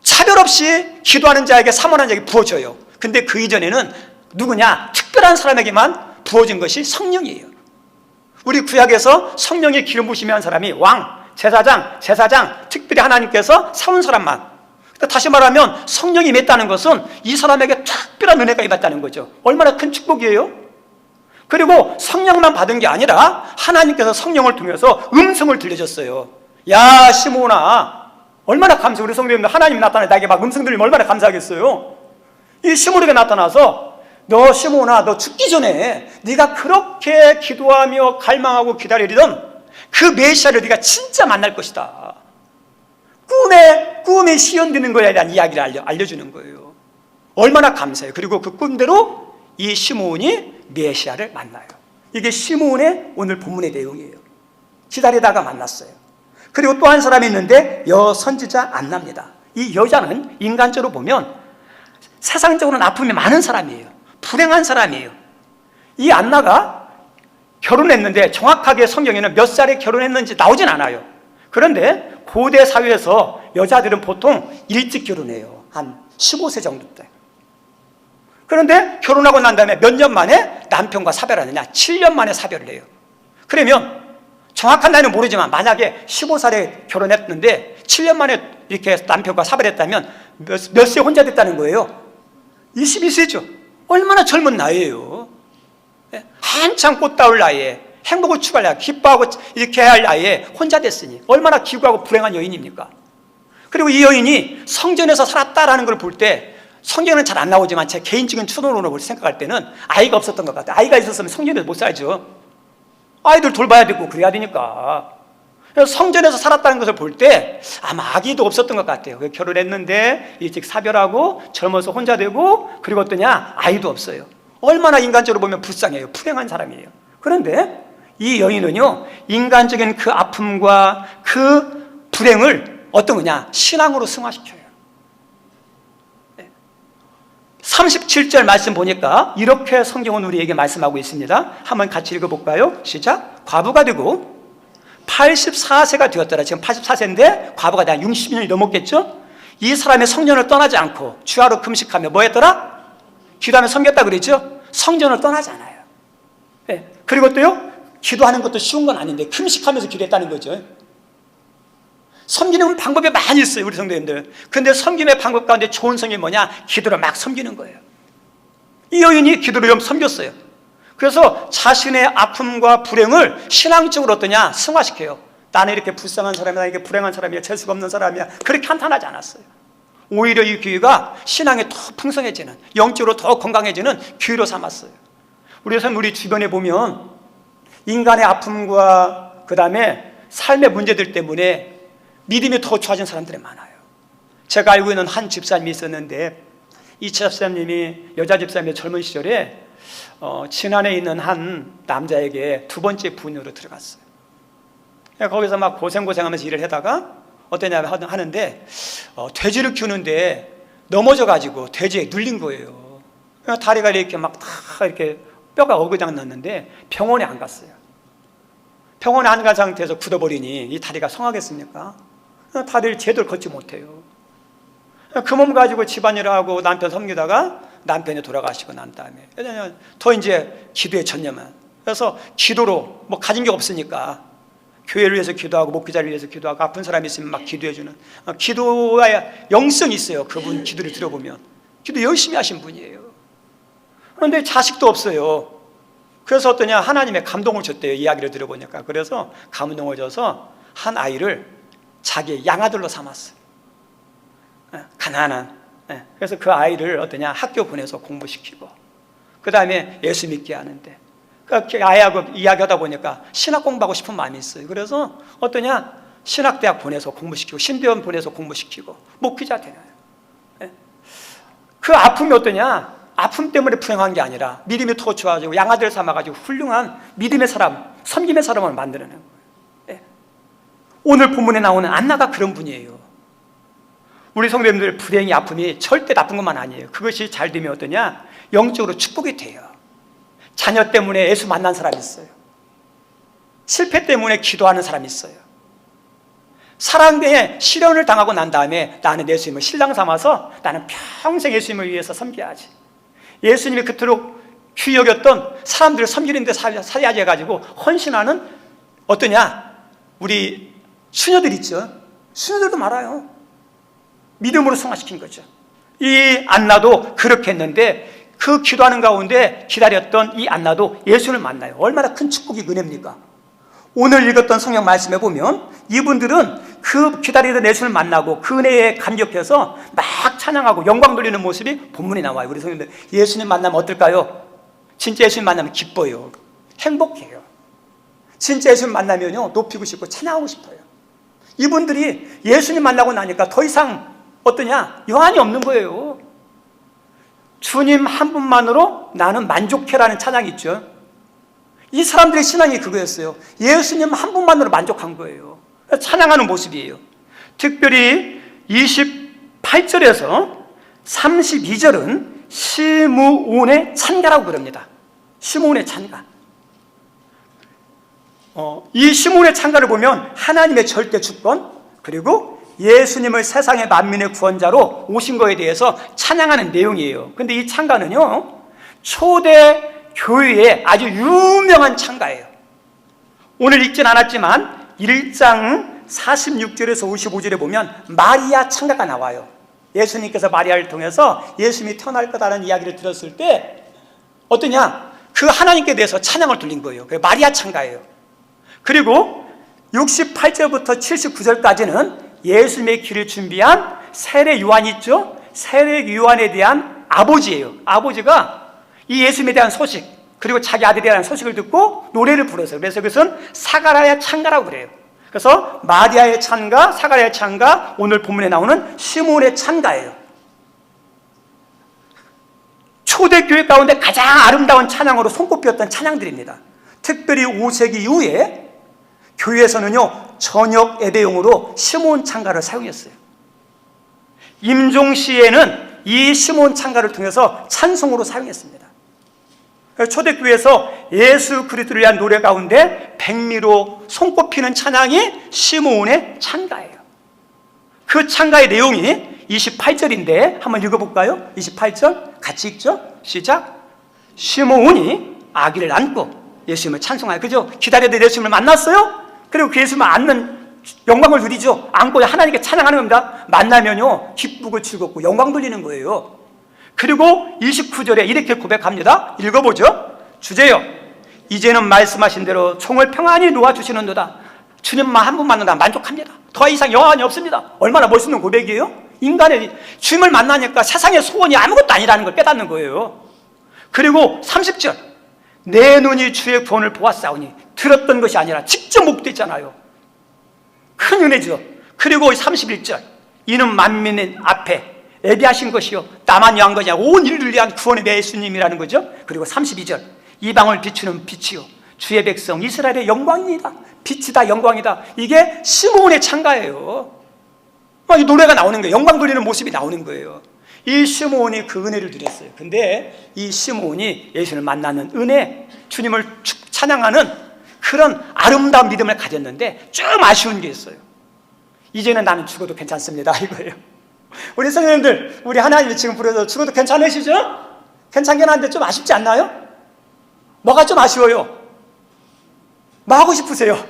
차별 없이 기도하는 자에게, 사모하는 자에게 부어져요. 근데 그 이전에는 누구냐? 특별한 사람에게만 부어진 것이 성령이에요. 우리 구약에서 성령의 기름 부심이 한 사람이 왕, 제사장, 특별히 하나님께서 세운 사람만. 다시 말하면 성령이 임했다는 것은 이 사람에게 특별한 은혜가 임했다는 거죠. 얼마나 큰 축복이에요? 그리고 성령만 받은 게 아니라 하나님께서 성령을 통해서 음성을 들려줬어요. 야 시몬아, 얼마나 감사해. 우리 성도님들 하나님이 나타나 나에게 막 음성 들리면 얼마나 감사하겠어요. 이 시몬에게 나타나서 너 시몬아, 너 죽기 전에 네가 그렇게 기도하며 갈망하고 기다리던 그 메시아를 네가 진짜 만날 것이다. 꿈에 시연되는 거에 대한 이야기를 알려주는 거예요. 얼마나 감사해요. 그리고 그 꿈대로 이 시몬이 메시아를 만나요. 이게 시몬의 오늘 본문의 내용이에요. 기다리다가 만났어요. 그리고 또 한 사람이 있는데 여선지자 안나입니다. 이 여자는 인간적으로 보면 세상적으로는 아픔이 많은 사람이에요. 불행한 사람이에요. 이 안나가 결혼했는데 정확하게 성경에는 몇 살에 결혼했는지 나오진 않아요. 그런데 고대 사회에서 여자들은 보통 일찍 결혼해요. 한 15세 정도 때. 그런데 결혼하고 난 다음에 몇 년 만에 남편과 사별하느냐? 7년 만에 사별을 해요. 그러면 정확한 나이는 모르지만 만약에 15살에 결혼했는데 7년 만에 이렇게 남편과 사별했다면 몇 세 혼자 됐다는 거예요? 22세죠. 얼마나 젊은 나이예요. 한창 꽃다울 나이에, 행복을 추구할 나이에, 기뻐하고 이렇게 해야 할 나이에 혼자 됐으니 얼마나 기구하고 불행한 여인입니까? 그리고 이 여인이 성전에서 살았다라는 걸 볼 때, 성경은 잘 안 나오지만 제 개인적인 추론으로 생각할 때는 아이가 없었던 것 같아요. 아이가 있었으면 성전에서 못 살죠. 아이들 돌봐야 되고 그래야 되니까. 그래서 성전에서 살았다는 것을 볼 때 아마 아기도 없었던 것 같아요. 결혼했는데 일찍 사별하고 젊어서 혼자 되고, 그리고 어떠냐? 아이도 없어요. 얼마나 인간적으로 보면 불쌍해요. 불행한 사람이에요. 그런데 이 여인은요, 인간적인 그 아픔과 그 불행을 어떤 거냐? 신앙으로 승화시켜요. 37절 말씀 보니까 이렇게 성경은 우리에게 말씀하고 있습니다. 한번 같이 읽어볼까요? 시작. 과부가 되고 84세가 되었더라. 지금 84세인데 과부가 다 60년이 넘었겠죠? 이 사람의 성전을 떠나지 않고 주야로 금식하며 뭐 했더라? 기도하며 섬겼다 그랬죠? 성전을 떠나지 않아요. 네. 그리고 또요, 기도하는 것도 쉬운 건 아닌데 금식하면서 기도했다는 거죠. 섬기는 방법이 많이 있어요, 우리 성도님들. 근데 섬김의 방법 가운데 좋은 섬김이 뭐냐? 기도로 막 섬기는 거예요. 이 여인이 기도로 좀 섬겼어요. 그래서 자신의 아픔과 불행을 신앙적으로 어떠냐? 승화시켜요. 나는 이렇게 불쌍한 사람이야, 이렇게 불행한 사람이야, 재수가 없는 사람이야, 그렇게 한탄하지 않았어요. 오히려 이 기회가 신앙이 더 풍성해지는, 영적으로 더 건강해지는 기회로 삼았어요. 우리 주변에 보면 인간의 아픔과 그 다음에 삶의 문제들 때문에 믿음이 더 좋아진 사람들이 많아요. 제가 알고 있는 한 집사님이 있었는데, 이 집사님이 여자 집사님의 젊은 시절에 진안에 있는 한 남자에게 두 번째 부인으로 들어갔어요. 거기서 막 고생하면서 일을 하다가 어떠냐 하는데 돼지를 키우는데 넘어져가지고 돼지에 눌린 거예요. 다리가 이렇게 막 다 이렇게 뼈가 어그장 났는데 병원에 안 갔어요. 병원에 안 간 상태에서 굳어버리니 이 다리가 성하겠습니까? 다리를 제대로 걷지 못해요. 그 몸 가지고 집안일을 하고 남편 섬기다가 남편이 돌아가시고 난 다음에 더 이제 기도에 전념한. 그래서 기도로 뭐 가진 게 없으니까 교회를 위해서 기도하고 목회자를 위해서 기도하고 아픈 사람이 있으면 막 기도해주는 기도의 영성이 있어요. 그분 기도를 들어보면 기도 열심히 하신 분이에요. 그런데 자식도 없어요. 그래서 어떠냐, 하나님의 감동을 줬대요. 이야기를 들어보니까. 그래서 감동을 줘서 한 아이를 자기 양아들로 삼았어요. 가난한. 그래서 그 아이를 어떠냐, 학교 보내서 공부시키고 그 다음에 예수 믿게 하는데, 그 아이하고 이야기하다 보니까 신학 공부하고 싶은 마음이 있어요. 그래서 어떠냐, 신학대학 보내서 공부시키고 신대원 보내서 공부시키고 목회자 되나요. 그 아픔이 어떠냐, 아픔 때문에 불행한 게 아니라 믿음이 더 좋아지고 양아들 삼아가지고 훌륭한 믿음의 사람, 섬김의 사람을 만드는 거예요. 오늘 본문에 나오는 안나가 그런 분이에요. 우리 성도님들 불행이, 아픔이 절대 나쁜 것만 아니에요. 그것이 잘 되면 어떠냐, 영적으로 축복이 돼요. 자녀 때문에 예수 만난 사람이 있어요. 실패 때문에 기도하는 사람이 있어요. 사랑에 시련을 당하고 난 다음에 나는 예수님을 신랑 삼아서 나는 평생 예수님을 위해서 섬겨야지. 예수님이 그토록 귀히 여겼던 사람들을 섬기는 데 살야지 해가지고 헌신하는 어떠냐, 우리 수녀들 있죠. 수녀들도 많아요. 믿음으로 승화시킨 거죠. 이 안나도 그렇게 했는데 그 기도하는 가운데 기다렸던 이 안나도 예수를 만나요. 얼마나 큰 축복이 은혜입니까? 오늘 읽었던 성경 말씀에 보면 이분들은 그 기다리던 예수를 만나고 그 은혜에 감격해서 막 찬양하고 영광 돌리는 모습이 본문에 나와요. 우리 성도님들 예수님 만나면 어떨까요? 진짜 예수님 만나면 기뻐요. 행복해요. 진짜 예수님 만나면요, 높이고 싶고 찬양하고 싶어요. 이분들이 예수님 만나고 나니까 더 이상 어떠냐, 여한이 없는 거예요. 주님 한 분만으로 나는 만족해라는 찬양이 있죠. 이 사람들의 신앙이 그거였어요. 예수님 한 분만으로 만족한 거예요. 찬양하는 모습이에요. 특별히 28절에서 32절은 시므온의 찬가라고 그럽니다. 시므온의 찬가. 이 시므온의 찬가를 보면 하나님의 절대 주권, 그리고 예수님을 세상의 만민의 구원자로 오신 거에 대해서 찬양하는 내용이에요. 근데 이 찬가는요, 초대 교회의 아주 유명한 찬가예요. 오늘 읽진 않았지만 1장 46절에서 55절에 보면 마리아 찬가가 나와요. 예수님께서 마리아를 통해서 예수님이 태어날 거다라는 이야기를 들었을 때 어떠냐, 그 하나님께 대해서 찬양을 돌린 거예요. 그게 마리아 찬가예요. 그리고 68절부터 79절까지는 예수님의 길을 준비한 세례 요한이 있죠. 세례 요한에 대한 아버지예요. 아버지가 이 예수님에 대한 소식, 그리고 자기 아들에 대한 소식을 듣고 노래를 불렀어요. 그래서 그것은 사가랴의 찬가라고 그래요. 그래서 마리아의 찬가, 사가랴의 찬가, 오늘 본문에 나오는 시므온의 찬가예요. 초대교회 가운데 가장 아름다운 찬양으로 손꼽혔던 찬양들입니다. 특별히 5세기 이후에 교회에서는요 저녁 예배용으로 시몬 창가를 사용했어요. 임종 시에는 이 시몬 창가를 통해서 찬송으로 사용했습니다. 초대교회에서 예수 그리스도를 위한 노래 가운데 백미로 손꼽히는 찬양이 시몬의 창가예요. 그 창가의 내용이 28절인데 한번 읽어볼까요? 28절 같이 읽죠? 시작. 시몬이 아기를 안고 예수님을 찬송하여, 그죠? 기다리던 예수님을 만났어요. 그리고 그 예수님을 안는 영광을 누리죠. 안고 하나님께 찬양하는 겁니다. 만나면요 기쁘고 즐겁고 영광 돌리는 거예요. 그리고 29절에 이렇게 고백합니다. 읽어보죠. 주제요, 이제는 말씀하신 대로 총을 평안히 놓아주시는도다. 주님만 한 분 만나다 만족합니다. 더 이상 영원이 없습니다. 얼마나 멋있는 고백이에요? 인간의 주님을 만나니까 세상의 소원이 아무것도 아니라는 걸 깨닫는 거예요. 그리고 30절, 내 눈이 주의 구원을 보았사오니, 들었던 것이 아니라 직접 목도했잖아요. 큰 은혜죠. 그리고 31절, 이는 만민 앞에 예비하신 것이요 나만 위한 것이 아니라 온 인류를 위한 구원의 예수님이라는 거죠. 그리고 32절, 이방을 비추는 빛이요 주의 백성 이스라엘의 영광입니다. 빛이다, 영광이다. 이게 시몬의 창가예요. 이 노래가 나오는 거예요. 영광 돌리는 모습이 나오는 거예요. 이 시몬이 그 은혜를 누렸어요. 근데 이 시몬이 예수님을 만나는 은혜, 주님을 찬양하는 그런 아름다운 믿음을 가졌는데 좀 아쉬운 게 있어요. 이제는 나는 죽어도 괜찮습니다, 이거예요. 우리 성도님들, 우리 하나님이 지금 부르셔서 죽어도 괜찮으시죠? 괜찮긴 한데 좀 아쉽지 않나요? 뭐가 좀 아쉬워요? 뭐 하고 싶으세요?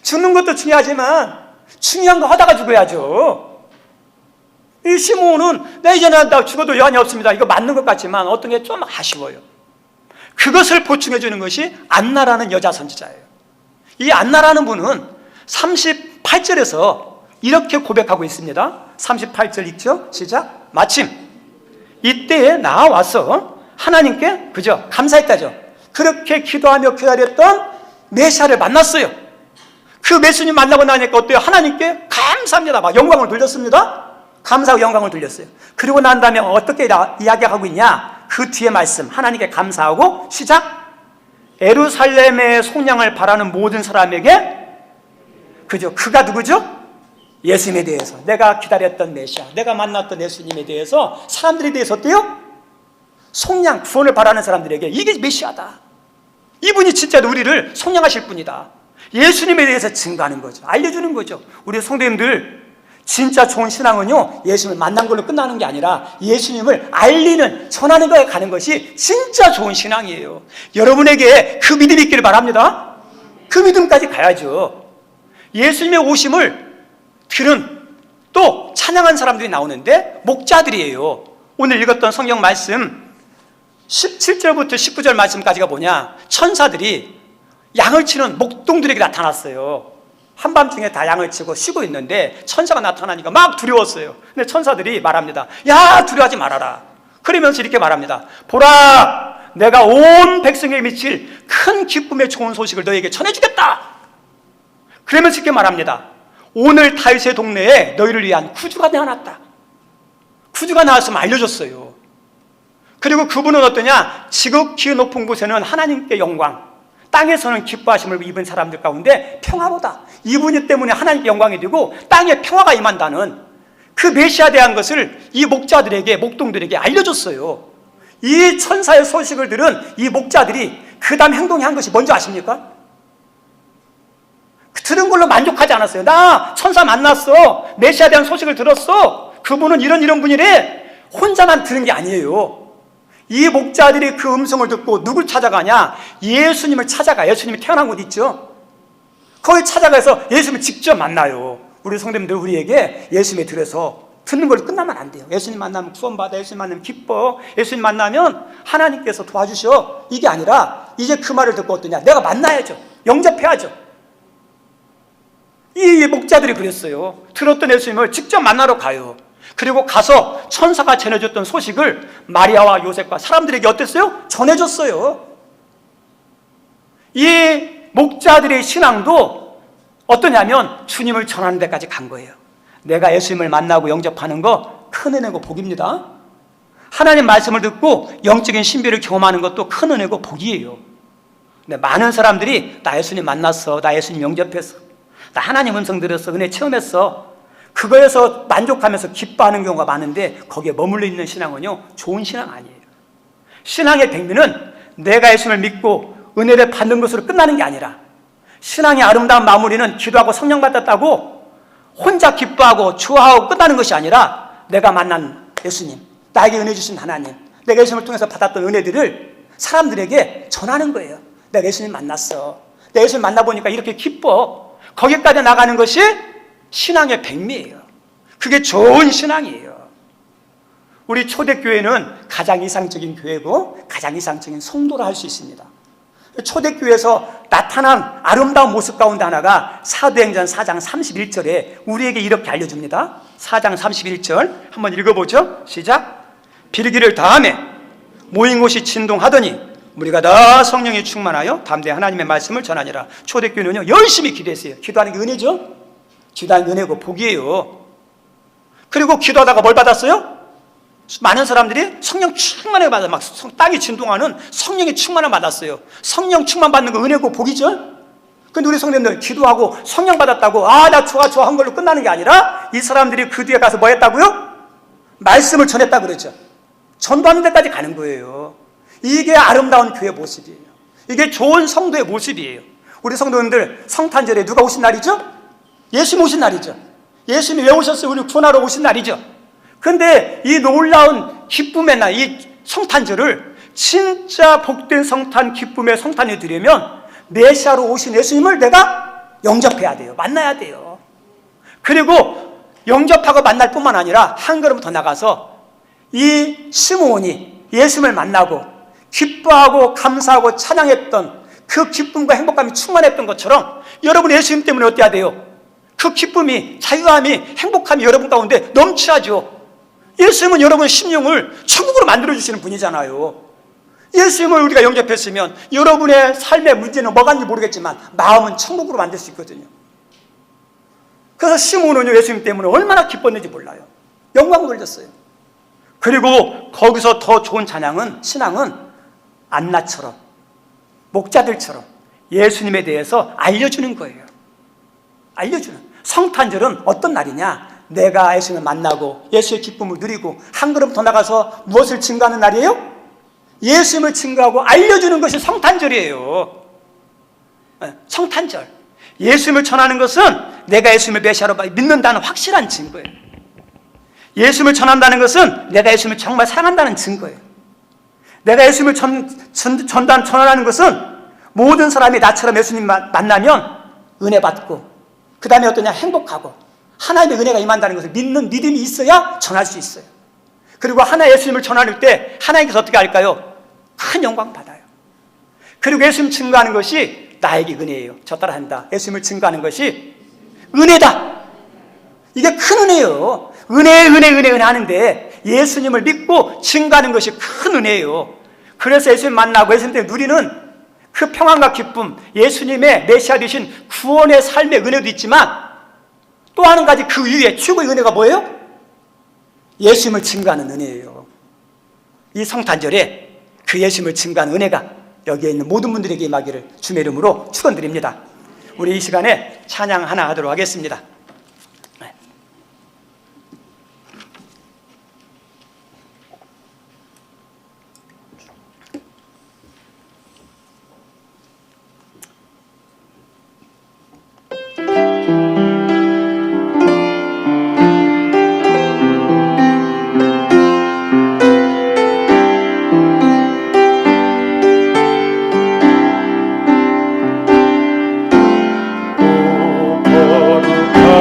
죽는 것도 중요하지만 중요한 거 하다가 죽어야죠. 이 시몬은 내 이제는 나 죽어도 여한이 없습니다, 이거 맞는 것 같지만 어떤 게 좀 아쉬워요. 그것을 보충해 주는 것이 안나라는 여자 선지자예요. 이 안나라는 분은 38절에서 이렇게 고백하고 있습니다. 38절 읽죠? 시작. 마침 이때에 나와서 하나님께 그저 감사했다죠. 그렇게 기도하며 기다렸던 메시아를 만났어요. 그 메시아님 만나고 나니까 어때요? 하나님께 감사합니다, 막 영광을 돌렸습니다. 감사하고 영광을 돌렸어요. 그리고 난 다음에 어떻게 이야기하고 있냐? 그 뒤에 말씀, 하나님께 감사하고 시작. 예루살렘의 속량을 바라는 모든 사람에게, 그죠? 그가 누구죠? 예수님에 대해서, 내가 기다렸던 메시아, 내가 만났던 예수님에 대해서 사람들에 대해서 어때요? 속량, 구원을 바라는 사람들에게 이게 메시아다, 이분이 진짜로 우리를 속량하실 분이다, 예수님에 대해서 증거하는 거죠. 알려주는 거죠. 우리 성도님들, 진짜 좋은 신앙은요 예수님을 만난 걸로 끝나는 게 아니라 예수님을 알리는, 전하는 거에 가는 것이 진짜 좋은 신앙이에요. 여러분에게 그 믿음이 있기를 바랍니다. 그 믿음까지 가야죠. 예수님의 오심을 들은 또 찬양한 사람들이 나오는데 목자들이에요. 오늘 읽었던 성경 말씀 17절부터 19절 말씀까지가 뭐냐? 천사들이 양을 치는 목동들에게 나타났어요. 한밤중에 다 양을 치고 쉬고 있는데 천사가 나타나니까 막 두려웠어요. 근데 천사들이 말합니다. 야, 두려워하지 말아라. 그러면서 이렇게 말합니다. 보라, 내가 온 백성에게 미칠 큰 기쁨의 좋은 소식을 너에게 전해주겠다. 그러면서 이렇게 말합니다. 오늘 다윗의 동네에 너희를 위한 구주가 나왔다. 구주가 나왔으면 알려줬어요. 그리고 그분은 어떠냐? 지극히 높은 곳에는 하나님께 영광, 땅에서는 기뻐하심을 입은 사람들 가운데 평화로다. 이분이 때문에 하나님께 영광이 되고 땅에 평화가 임한다는 그 메시아에 대한 것을 이 목자들에게, 목동들에게 알려줬어요. 이 천사의 소식을 들은 이 목자들이 그 다음 행동이 한 것이 뭔지 아십니까? 들은 걸로 만족하지 않았어요. 나 천사 만났어, 메시아에 대한 소식을 들었어, 그분은 이런 분이래, 혼자만 들은 게 아니에요. 이 목자들이 그 음성을 듣고 누굴 찾아가냐? 예수님을 찾아가. 예수님이 태어난 곳 있죠? 거기 찾아가서 예수님을 직접 만나요. 우리 성도님들, 우리에게 예수님에 들어서 듣는 걸로 끝나면 안 돼요. 예수님 만나면 구원받아, 예수님 만나면 기뻐, 예수님 만나면 하나님께서 도와주셔, 이게 아니라 이제 그 말을 듣고 어떠냐? 내가 만나야죠. 영접해야죠. 이 목자들이 그랬어요. 들었던 예수님을 직접 만나러 가요. 그리고 가서 천사가 전해줬던 소식을 마리아와 요셉과 사람들에게 어땠어요? 전해줬어요. 이 목자들의 신앙도 어떠냐면 주님을 전하는 데까지 간 거예요. 내가 예수님을 만나고 영접하는 거 큰 은혜고 복입니다. 하나님 말씀을 듣고 영적인 신비를 경험하는 것도 큰 은혜고 복이에요. 근데 많은 사람들이 나 예수님 만났어, 나 예수님 영접했어, 나 하나님 음성 들었어, 은혜 체험했어, 그거에서 만족하면서 기뻐하는 경우가 많은데 거기에 머물러 있는 신앙은요 좋은 신앙 아니에요. 신앙의 백미는 내가 예수님을 믿고 은혜를 받는 것으로 끝나는 게 아니라 신앙의 아름다운 마무리는 기도하고 성령 받았다고 혼자 기뻐하고 좋아하고 끝나는 것이 아니라 내가 만난 예수님, 나에게 은혜 주신 하나님, 내가 예수님을 통해서 받았던 은혜들을 사람들에게 전하는 거예요. 내가 예수님 만났어, 내가 예수님 만나보니까 이렇게 기뻐. 거기까지 나가는 것이 신앙의 백미예요. 그게 좋은 신앙이에요. 우리 초대교회는 가장 이상적인 교회고 가장 이상적인 성도라 할 수 있습니다. 초대교회에서 나타난 아름다운 모습 가운데 하나가 사도행전 4장 31절에 우리에게 이렇게 알려줍니다. 4장 31절 한번 읽어보죠. 시작. 비르기를 다음에 모인 곳이 진동하더니 우리가 다 성령이 충만하여 담대히 하나님의 말씀을 전하니라. 초대교회는요 열심히 기도했어요. 기도하는 게 은혜죠. 기도하는 게 은혜고 복이에요. 그리고 기도하다가 뭘 받았어요? 많은 사람들이 성령 충만을 받아, 막 땅이 진동하는 성령의 충만을 받았어요. 성령 충만 받는 거 은혜고 복이죠. 근데 우리 성도님들 기도하고 성령 받았다고 나 좋아 한 걸로 끝나는 게 아니라 이 사람들이 그 뒤에 가서 뭐 했다고요? 말씀을 전했다 그러죠. 전도하는 데까지 가는 거예요. 이게 아름다운 교회 모습이에요. 이게 좋은 성도의 모습이에요. 우리 성도님들 성탄절에 누가 오신 날이죠? 예수님 오신 날이죠. 예수님이 왜 오셨어요? 우리 구원하러 오신 날이죠. 그런데 이 놀라운 기쁨의 날, 이 성탄절을 진짜 복된 성탄, 기쁨의 성탄이 되려면 메시아로 오신 예수님을 내가 영접해야 돼요. 만나야 돼요. 그리고 영접하고 만날 뿐만 아니라 한 걸음 더 나가서 이 시므온이 예수님을 만나고 기뻐하고 감사하고 찬양했던 그 기쁨과 행복감이 충만했던 것처럼 여러분 예수님 때문에 어때야 돼요? 그 기쁨이, 자유함이, 행복함이 여러분 가운데 넘쳐야죠. 예수님은 여러분 심령을 천국으로 만들어주시는 분이잖아요. 예수님을 우리가 영접했으면 여러분의 삶의 문제는 뭐가인지 모르겠지만 마음은 천국으로 만들 수 있거든요. 그래서 시므온은 예수님 때문에 얼마나 기뻤는지 몰라요. 영광 돌렸어요. 그리고 거기서 더 좋은 신앙은 안나처럼, 목자들처럼 예수님에 대해서 알려주는 거예요. 알려주는. 성탄절은 어떤 날이냐? 내가 예수님을 만나고 예수의 기쁨을 누리고 한 걸음 더 나가서 무엇을 증거하는 날이에요? 예수님을 증거하고 알려주는 것이 성탄절이에요. 성탄절. 예수님을 전하는 것은 내가 예수님을 메시아로 믿는다는 확실한 증거예요. 예수님을 전한다는 것은 내가 예수님을 정말 사랑한다는 증거예요. 내가 예수님을 전하는 것은 모든 사람이 나처럼 예수님 만나면 은혜 받고 그 다음에 어떠냐? 행복하고 하나님의 은혜가 임한다는 것을 믿는 믿음이 있어야 전할 수 있어요. 그리고 하나 예수님을 전할 때 하나님께서 어떻게 할까요? 큰 영광 받아요. 그리고 예수님 증거하는 것이 나에게 은혜예요. 저 따라 한다. 예수님을 증거하는 것이 은혜다. 이게 큰 은혜예요. 은혜 하는데 예수님을 믿고 증거하는 것이 큰 은혜예요. 그래서 예수님 만나고 예수님 때문에 누리는 그 평안과 기쁨, 예수님의 메시아 되신 구원의 삶의 은혜도 있지만 또 한 가지 그 위에 최고의 은혜가 뭐예요? 예수님을 증거하는 은혜예요. 이 성탄절에 그 예수님을 증거하는 은혜가 여기에 있는 모든 분들에게 임하기를 주의 이름으로 축원드립니다. 우리 이 시간에 찬양 하나 하도록 하겠습니다. 거룩한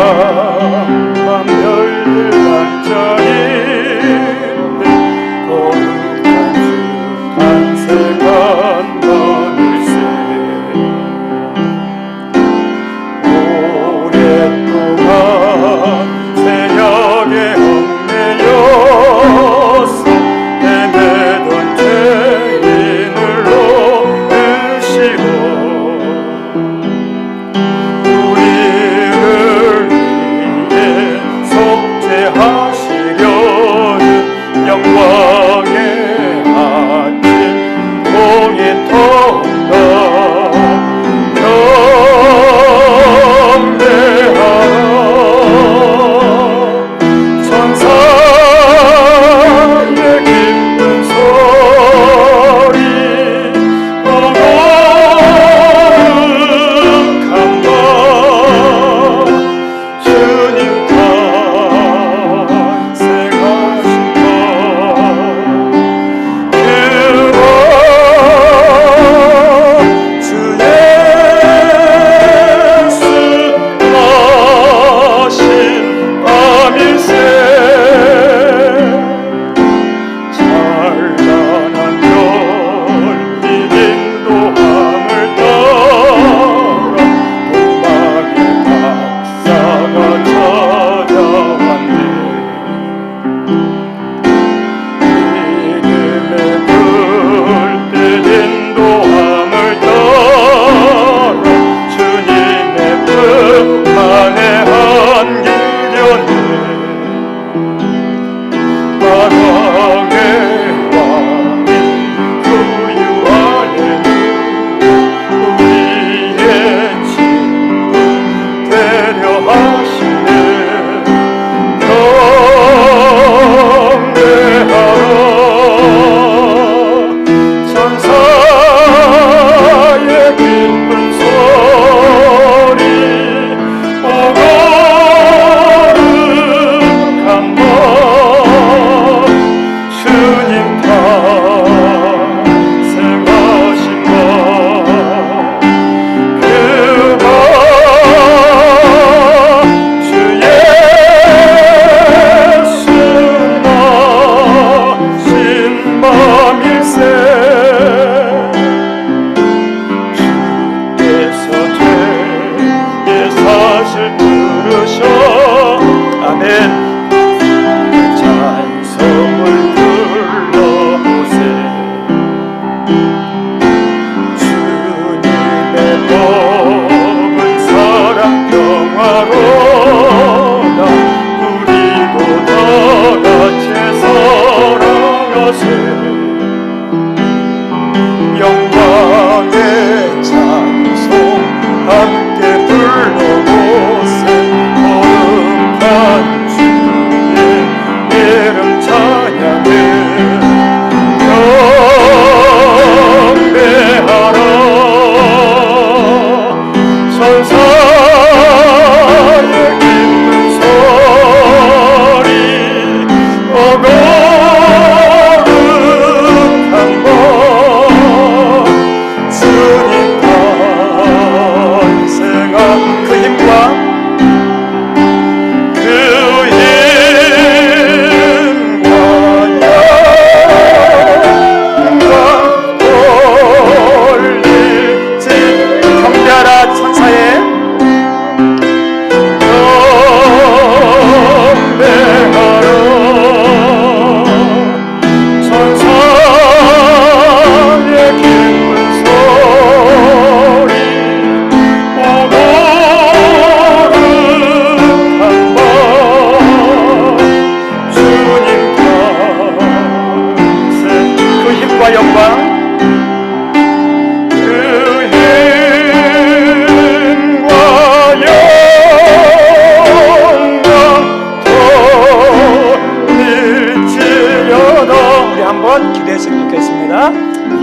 기도했으면 좋겠습니다.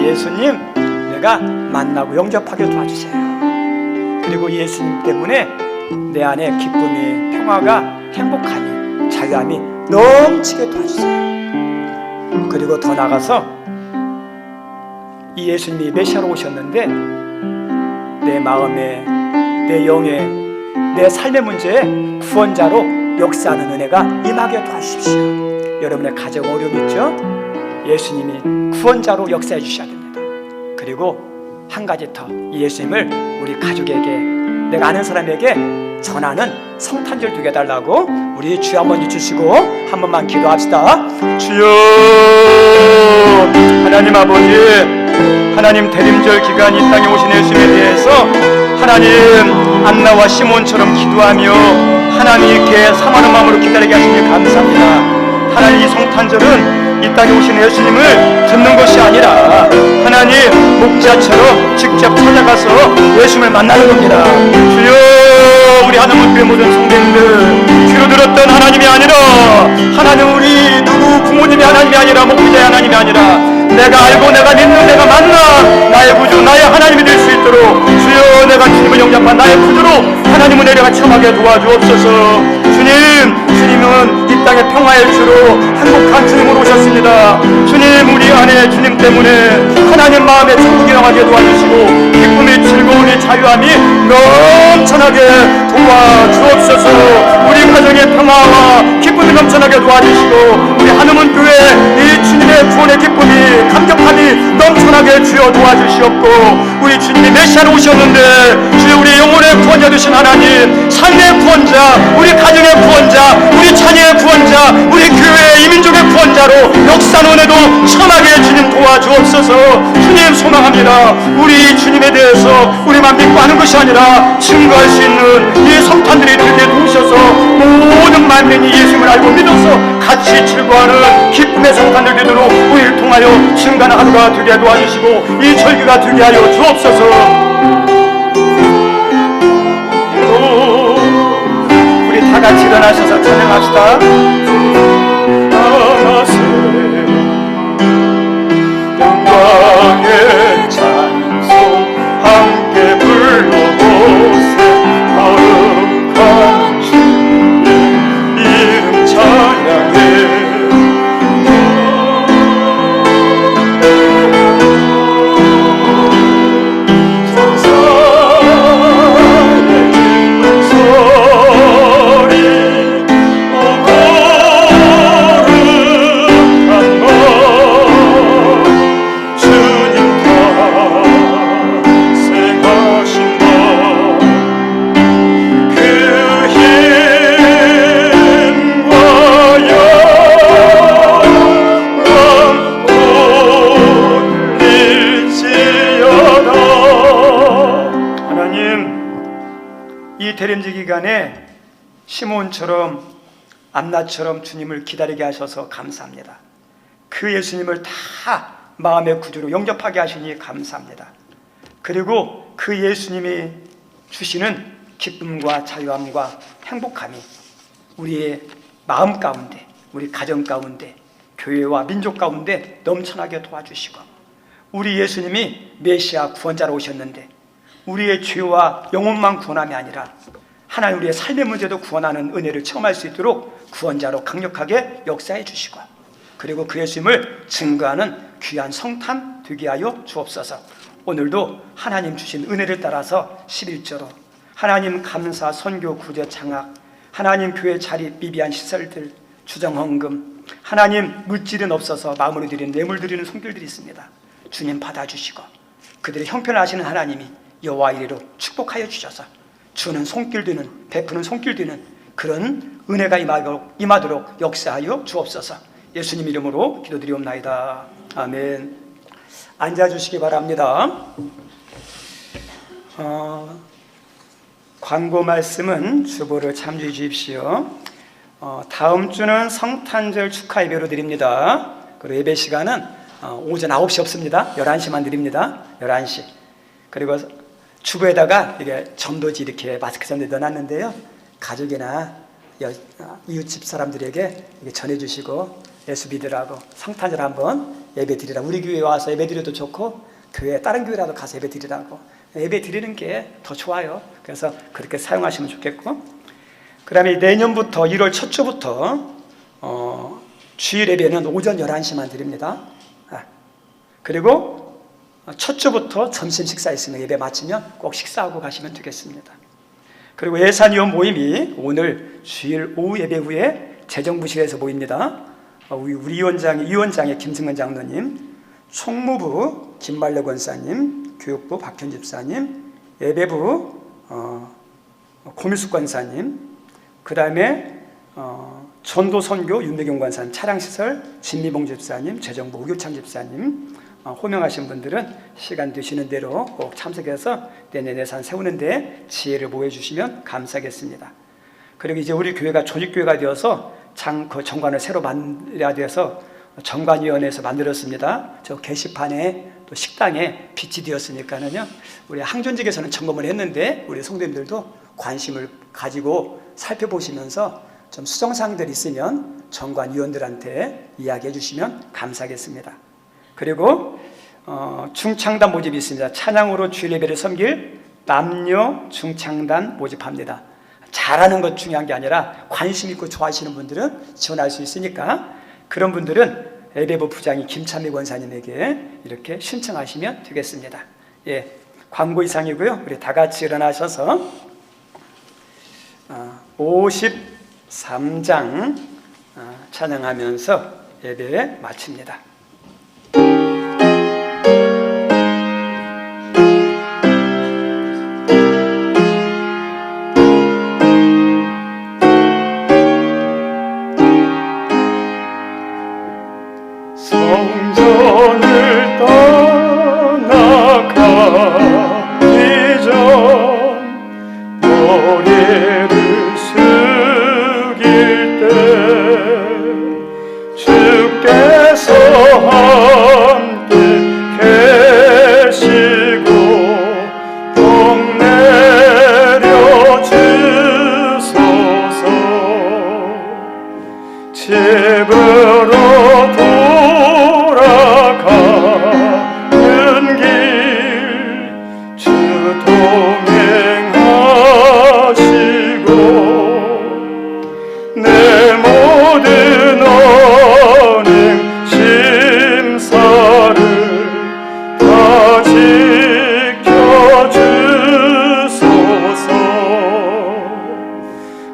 예수님, 내가 만나고 영접하게 도와주세요. 그리고 예수님 때문에 내 안에 기쁨이, 평화가, 행복함이, 자유함이 넘치게 도와주세요. 그리고 더 나아가서 이 예수님이 메시아로 오셨는데 내 마음에, 내 영에, 내 삶의 문제에 구원자로 역사하는 은혜가 임하게 도와주십시오. 여러분의 가정 어려움 있죠? 예수님이 구원자로 역사해 주셔야 됩니다. 그리고 한 가지 더, 이 예수님을 우리 가족에게, 내가 아는 사람에게 전하는 성탄절 두게 달라고 우리 주여 한번 주시고 한 번만 기도합시다. 주여, 하나님 아버지, 하나님 대림절 기간 이 땅에 오신 예수님에 대해서 하나님 안나와 시몬처럼 기도하며 하나님께 사모하는 마음으로 기다리게 하시니 감사합니다. 하나님, 이 성탄절은 이 땅에 오신 예수님을 듣는 것이 아니라 하나님 목자처럼 직접 찾아가서 예수님을 만나는 겁니다. 주여, 우리 하나님 교회 모든 성도님들, 귀로 들었던 하나님이 아니라 하나님 우리 누구 부모님이 하나님이 아니라 목회자의 하나님이 아니라 내가 알고 내가 믿는 내가 만나 나의 구주, 나의 하나님이 될 수 있도록 주여, 내가 주님을 영접한 나의 구주로 하나님을 내려가 체험하게 도와주옵소서. 주님은 이 땅의 평화의 주로 행복한 주님으로 오셨습니다. 주님, 우리 안에 주님 때문에 하나님 마음에 천국이 영하게 도와주시고 기쁨이, 즐거움이, 자유함이 넘쳐나게 도와주옵소서. 우리 가정의 평화와 기쁨이 넘쳐나게 도와주시고 우리 한우문 교회 이 주님의 구원의 기쁨이, 감격함이 넘쳐나게 주여 도와주시옵고 우리 주님이 메시아로 오셨는데 주여, 우리 영혼의 구원자 되신 하나님, 삶의 구원자, 우리 가정의 구원자, 우리 자녀의 구원자, 우리 교회의 이민족의 구원자로 역사하는 은혜도 처음하게 주님 도와주옵소서. 주님 소망합니다. 우리 주님에 대해서 우리만 믿고 하는 것이 아니라 증거할 수 있는 이 성탄들이 되게 도우셔서 모든 만민이 예수님을 알고 믿어서 같이 즐거워하는 기쁨의 성탄들 되도록 우리를 통하여 증가하는 하루가 되게 도와주시고 이 절기가 되게 하여 주옵소서. 우리 다 같이 일어나셔서 찬양합시다. 영광의 찬송 함께 불러보세. 거룩한 주님 이름 찬양해. 대림절 기간에 시몬처럼 안나처럼 주님을 기다리게 하셔서 감사합니다. 그 예수님을 다 마음의 구주로 영접하게 하시니 감사합니다. 그리고 그 예수님이 주시는 기쁨과 자유함과 행복함이 우리의 마음 가운데, 우리 가정 가운데, 교회와 민족 가운데 넘쳐나게 도와주시고 우리 예수님이 메시아 구원자로 오셨는데 우리의 죄와 영혼만 구원함이 아니라 하나님 우리의 삶의 문제도 구원하는 은혜를 체험할 수 있도록 구원자로 강력하게 역사해 주시고 그리고 그 예수님을 증거하는 귀한 성탄 되게 하여 주옵소서. 오늘도 하나님 주신 은혜를 따라서 11조로 하나님 감사, 선교, 구제, 장학, 하나님 교회 자립, 미비한 시설들, 주정헌금, 하나님 물질은 없어서 마음으로 드리는 뇌물 드리는 손길들이 있습니다. 주님 받아주시고 그들의 형편을 아시는 하나님이 여호와 이레로 축복하여 주셔서 주는 손길 드는, 베푸는 손길 드는 그런 은혜가 임하도록 역사하여 주옵소서. 예수님 이름으로 기도드리옵나이다. 아멘. 앉아주시기 바랍니다. 광고 말씀은 주보를 참조해 주십시오. 다음 주는 성탄절 축하 예배로 드립니다. 그리고 예배 시간은 오전 9시 없습니다. 11시만 드립니다. 11시. 그리고 주부에다가 이게 전도지 이렇게 마스크 전도지 넣어놨는데요. 가족이나 이웃집 사람들에게 이렇게 전해주시고 예수 믿으라고 성탄절 한번 예배 드리라. 우리 교회 와서 예배 드려도 좋고 교회 다른 교회라도 가서 예배 드리라고. 예배 드리는 게 더 좋아요. 그래서 그렇게 사용하시면 좋겠고, 그 다음에 내년부터 1월 첫 주부터 주일 예배는 오전 11시만 드립니다. 그리고 첫 주부터 점심 식사 있으면 예배 마치면 꼭 식사하고 가시면 되겠습니다. 그리고 예산위원 모임이 오늘 주일 오후 예배 후에 재정부실에서 모입니다. 우리 위원장의 김승근 장로님, 총무부 김말려 권사님, 교육부 박현 집사님, 예배부 고미숙 권사님, 그 다음에 전도선교 윤배경 권사님, 차량시설 진미봉 집사님, 재정부 우교창 집사님, 호명하신 분들은 시간 되시는 대로 꼭 참석해서 내년 예산 세우는데 지혜를 모여 주시면 감사하겠습니다. 그리고 이제 우리 교회가 조직교회가 되어서 그 정관을 새로 만들어야 돼서 정관위원회에서 만들었습니다. 저 게시판에 또 식당에 빛이 되었으니까는요, 우리 항존직에서는 점검을 했는데 우리 성도님들도 관심을 가지고 살펴보시면서 좀 수정사항들 있으면 정관위원들한테 이야기해 주시면 감사하겠습니다. 그리고 중창단 모집이 있습니다. 찬양으로 주일 예배를 섬길 남녀 중창단 모집합니다. 잘하는 것 중요한 게 아니라 관심 있고 좋아하시는 분들은 지원할 수 있으니까 그런 분들은 예배부 부장이 김찬미 권사님에게 이렇게 신청하시면 되겠습니다. 예, 광고 이상이고요. 우리 다 같이 일어나셔서 53장 찬양하면서 예배 마칩니다. 성전을 떠나가기 전 머리를 숙일 때 주께서 함께 계시고 복 내려 주소서. 집으로 돌아가는 길 주 동행하시고 내 모든 언행 심사를 다 지켜주소서.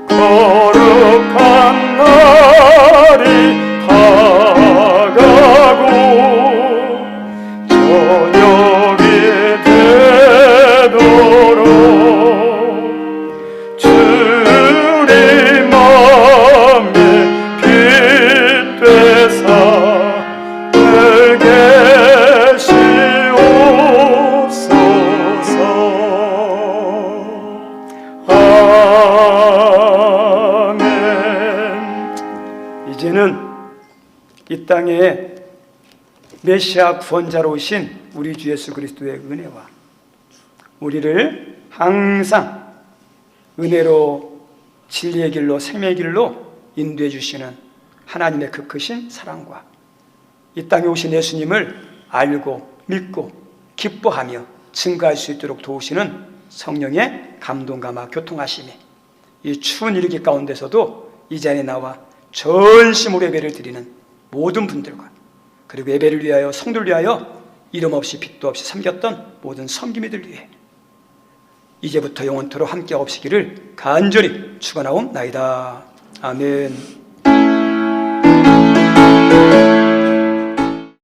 거룩한 날이 다가고 저녁이 되도록 주님 맘에 빛 되사 늘 계시옵소서. 아멘. 이제는 이 땅에 메시아 구원자로 오신 우리 주 예수 그리스도의 은혜와 우리를 항상 은혜로 진리의 길로 생명의 길로 인도해 주시는 하나님의 그 크신 사랑과 이 땅에 오신 예수님을 알고 믿고 기뻐하며 증거할 수 있도록 도우시는 성령의 감동감화 교통하심이 이 추운 일기 가운데서도 이 자리에 나와 전심으로 예배를 드리는 모든 분들과 그리고 예배를 위하여 성도를 위하여 이름 없이 빛도 없이 섬겼던 모든 섬김이들 위해 이제부터 영원토록 함께 없으기를 간절히 축원하옵나이다. 아멘.